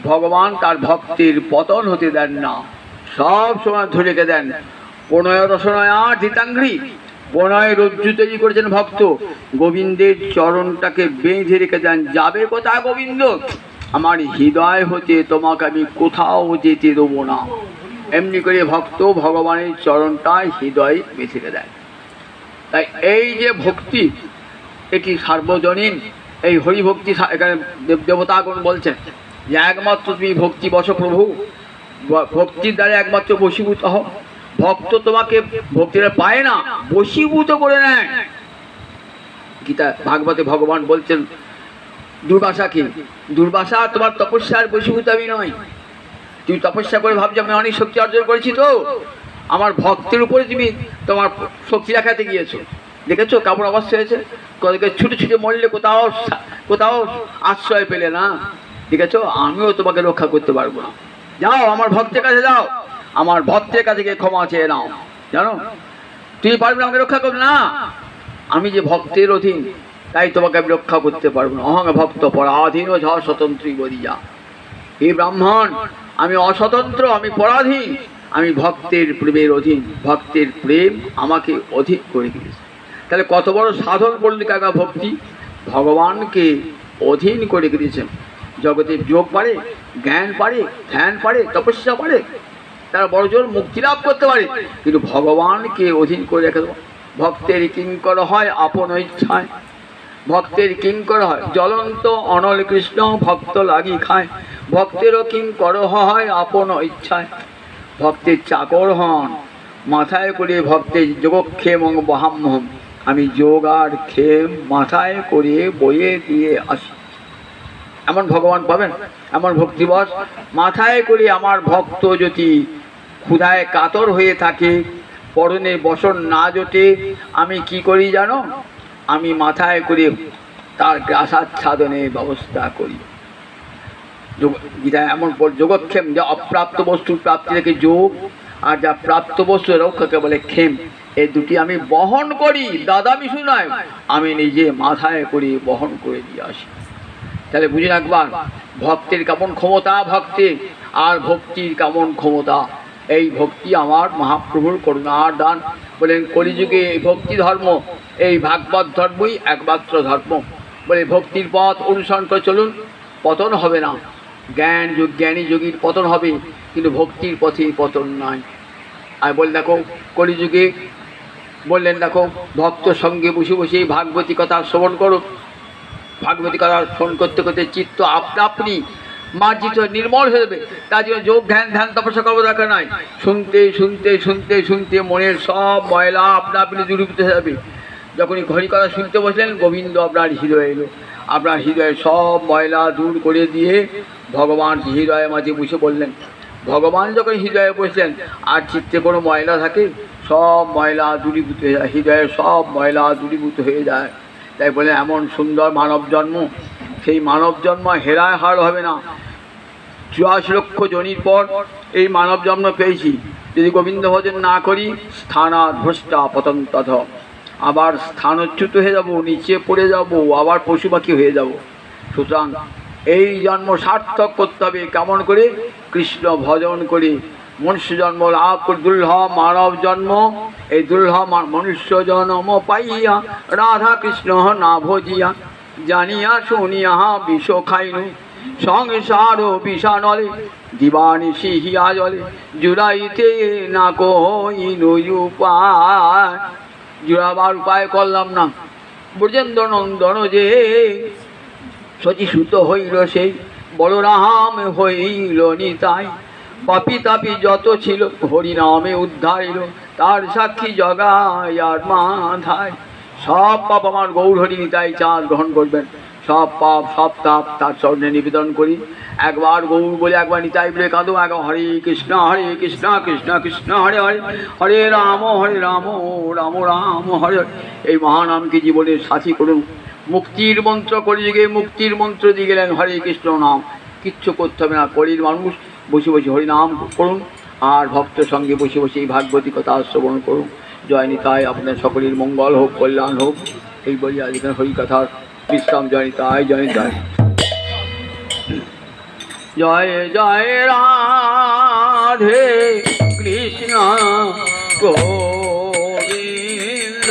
ভগবান তার ভক্তির পতন হতে দেন না, সব সময় ধরে রেখে দেন। প্রণয় রসনয়া ধৃতাঙ্ঘ্রি, প্রণয় রজ্জু তৈরি করেছেন ভক্ত, গোবিন্দের চরণটাকে বেঁধে রেখে দেন। যাবে কোথায় গোবিন্দ? আমার হৃদয় হতে তোমাকে আমি কোথাও যেতে দেবো না। এমনি করে ভক্ত ভগবানের চরণটায় হৃদয় বেঁধে দেয়। তাই এই যে ভক্তি, এটি সার্বজনীন। এই হরিভক্তি এখানে দেবতাগণ বলছেন যে একমাত্র তুমি ভক্তি বস প্রভু, ভক্তির দ্বারা একমাত্র বশীভূত হও। ভক্ত তোমাকে ভক্তিটা পায় না, বশীভূত করে নেয়। গীতা ভাগবতে ভগবান বলছেন দুর্বাসাকে, দুর্বাসা তোমার তপস্যার বশীভূত আমি নয়। তুমি তপস্যা করে ভাবছো আমি অনেক শক্তি অর্জন করেছি, তো আমার ভক্তের উপরে তুমি তোমার শক্তি দেখাতে গিয়েছো। দেখেছো কেমন অবস্থা হয়েছে? ছুটে ছুটে মরলে কোথাও আশ্রয় পেলে না। দেখেছো আমিও তোমাকে রক্ষা করতে পারবো না। যাও আমার ভক্তের কাছে যাও, আমার ভক্তের কাছে গিয়ে ক্ষমা চেয়ে নাও। জানো তুমি পারবে না আমাকে রক্ষা করবে না, আমি যে ভক্তের অধীন, তাই তোমাকে আমি রক্ষা করতে পারবো না। অহং ভক্ত পরাধীন ও ঝড় স্বতন্ত্রী বলিয়া। হে ব্রাহ্মণ, আমি অস্বতন্ত্র, আমি পরাধীন, আমি ভক্তের প্রেমের অধীন। ভক্তের প্রেম আমাকে অধীন করে দিয়েছে। তাহলে কত বড় সাধন করলে কাকা ভক্তি, ভগবানকে অধীন করে দিয়েছেন। জগতে যোগ পারে, জ্ঞান পারে, ধ্যান পারে, তপস্যা পারে, তারা বড় জোর মুক্তি লাভ করতে পারে, কিন্তু ভগবানকে অধীন করে রেখে দেবো। ভক্তের কিঙ্কর হয় আপন ইচ্ছায়, ভক্তের কিঙ্কর হয় জ্বলন্ত অনল কৃষ্ণ ভক্ত লাগি খায়। ভক্তেরও কিঙ্কর হয় আপন ইচ্ছায়, ভক্তের চাকর হন মাথায় করে ভক্তের যোগক্ষেম বহাম্যহম। আমি যোগ আর ক্ষেম মাথায় করে বয়ে দিয়ে আসি। এমন ভগবান পাবেন, এমন ভক্তিবশ মাথায় করে আমার ভক্ত যদি ক্ষুধায় কাতর হয়ে থাকে, পরনে বসন না জোটে, আমি কি করি জানো? আমি মাথায় করে তার গ্রাসাচ্ছাদনের ব্যবস্থা করি। গীতায় এমন যোগক্ষেম, যা অপ্রাপ্ত বস্তুর প্রাপ্তি থেকে যোগ, আর যা প্রাপ্ত বস্তু রক্ষাকে বলে ক্ষেম। এই দুটি আমি বহন করি, দাদা বিশু নয়, আমি নিজে মাথায় করে বহন করে দিয়ে আসি। তাহলে বুঝে রাখবার ভক্তের কেমন ক্ষমতা, ভক্তের আর ভক্তির কেমন ক্ষমতা। এই ভক্তি আমার মহাপ্রভুর করুণার দান। বলেন কলিযুগে এই ভক্তি ধর্ম, এই ভাগবত ধর্মই একমাত্র ধর্ম। বলে ভক্তির পথ অনুসরণ করে চলুন, পতন হবে না। জ্ঞানী যোগীর পতন হবে, কিন্তু ভক্তির পথে পতন নাই। আর বলে দেখো কলিযুগে বললেন দেখো ভক্ত সঙ্গে বসে বসে ভাগবতী কথা শ্রবণ করো। ভাগবতী কথা শ্রবণ করতে করতে চিত্ত আপনা আপনি মার্জিত নির্মল হয়ে যাবে। তার জন্য যোগ ধ্যান তপস্যা করবো দরকার নাই। শুনতে শুনতে শুনতে শুনতে মনের সব ময়লা আপনা আপনি দূরীভূত হয়ে যাবে। যখনই হরি কথা শুনতে বসলেন, গোবিন্দ আপনার হৃদয়ে এলো। আপনার হৃদয়ের সব ময়লা দূর করে দিয়ে ভগবান হৃদয়ের মাঝে বসে বললেন। ভগবান যখন হৃদয়ে বসলেন, আর চিত্তে কোনো ময়লা থাকে, সব ময়লা দূরীভূত হয়ে যায়, হৃদয়ের সব ময়লা দূরীভূত হয়ে যায়। তাই বলে এমন সুন্দর মানব জন্ম, সেই মানব জন্ম হেরায় হার হবে না। 84 লক্ষ জনির পর এই মানব জন্ম পেয়েছি। যদি গোবিন্দ ভজন না করি, স্থানাধ্বষ্টা পতন্তধ, আবার স্থানচ্যুত হয়ে যাব, নিচে পড়ে যাব, আবার পশু পাখি হয়ে যাব। সুতরাং এই জন্ম সার্থক করতে হবে। কেমন করে? কৃষ্ণ ভজন করে মনুষ্য জন্ম লাভ করে। দুর্লভ মানব জন্ম, এই দুর্লভ মনুষ্য জন্ম পাইয়া রাধা কৃষ্ণ না ভজিয়া, জানিয়া শুনিয়া বিষ খাইনু, সংসার বিষানলে দিবানিশি হিয়া জলে, জুড়াইতে না কইনু উপায়। জুড়াবার উপায় করলাম না। ব্রজেন্দ্র নন্দন যে শচীসূত হইল, সেই বলরাম হইল নিতাই। পাপি তাপি যত ছিল হরিনামে উদ্ধারিল, তার সাক্ষী জগায় আর মাধায়। সব পাপ আমার গৌর হরি নিতাই চাঁদ গ্রহণ করবেন। সব পাপ সব তাপ তার চরণে নিবেদন করি। একবার গৌর বলে, একবার নিতাই বলে কাঁদো। একবার হরে কৃষ্ণ কৃষ্ণ কৃষ্ণ হরে হরে, হরে রাম রাম রাম হরে হরে। এই মহানামকে জীবনের সাথী করুন। মুক্তির মন্ত্র কলিযুগে মুক্তির মন্ত্র দিয়ে গেলেন হরে কৃষ্ণ নাম। কিচ্ছু করতে হবে না। কলির মানুষ বসে বসে হরিনাম করুন, আর ভক্ত সঙ্গে বসে বসে এই ভাগবতী কথা শ্রবণ করুন। জয় নিতাই, আপনার সকলের মঙ্গল হোক, কল্যাণ হোক। এই বলি আজ এখানে হরিকথার বিশ্রাম। জয় নিতাই, জয় নিতাই। জয় জয় রাধে কৃষ্ণ গোবিন্দ।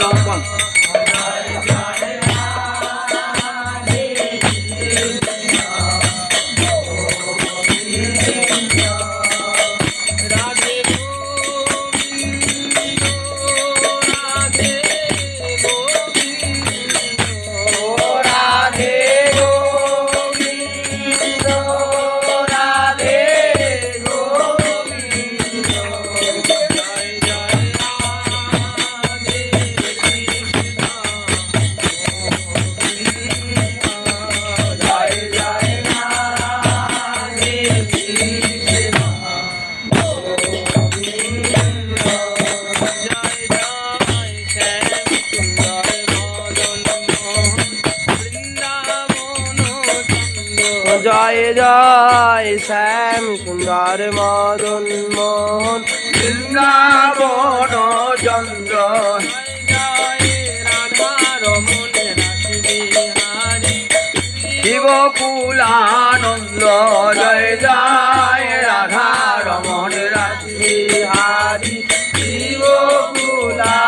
জয় জয় শ্যাম সুন্দর মদন মোহন, বৃন্দাবন চন্দ্র। শিবকুলানন্দ জয় জয় রাধা রমণ রাসবিহারী। শিবকুলানন্দ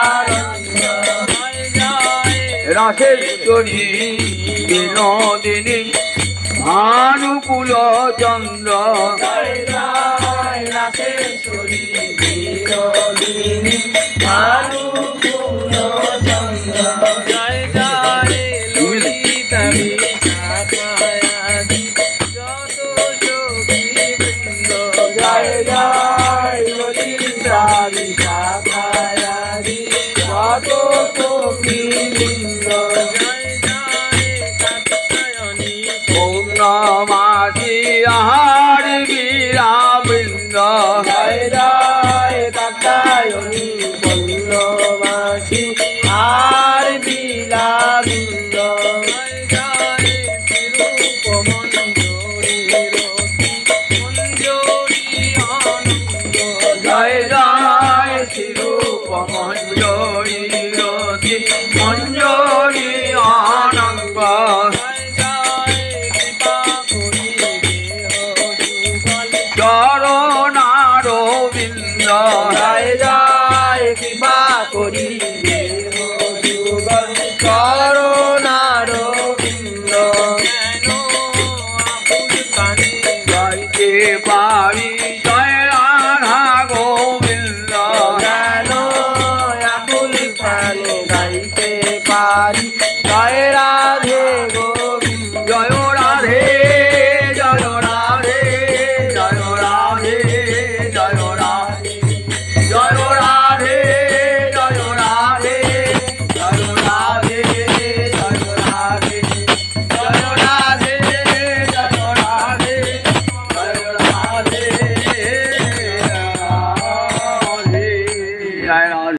রাসেশ্বরী বিনোদিনী ভানুকুল চন্দ্র। রাসেশ্বরী বিনোদিনী ভানুকুল চন্দ্র। জয় জয় ললিতা বিশাখায়াদি যত যোগী বৃন্দ। জয় জয় ললিতা বিশাখায়াদি যত যোগী বৃন্দ। পূর্ণমাসী আহার বীরা বৃন্দ। জয় জয় মঞ্জরি রতি মঞ্জরি অনঙ্গ চরণারবিন্দ জয় জয় কৃপা করি করুণার বিন্দ গাইতে পারি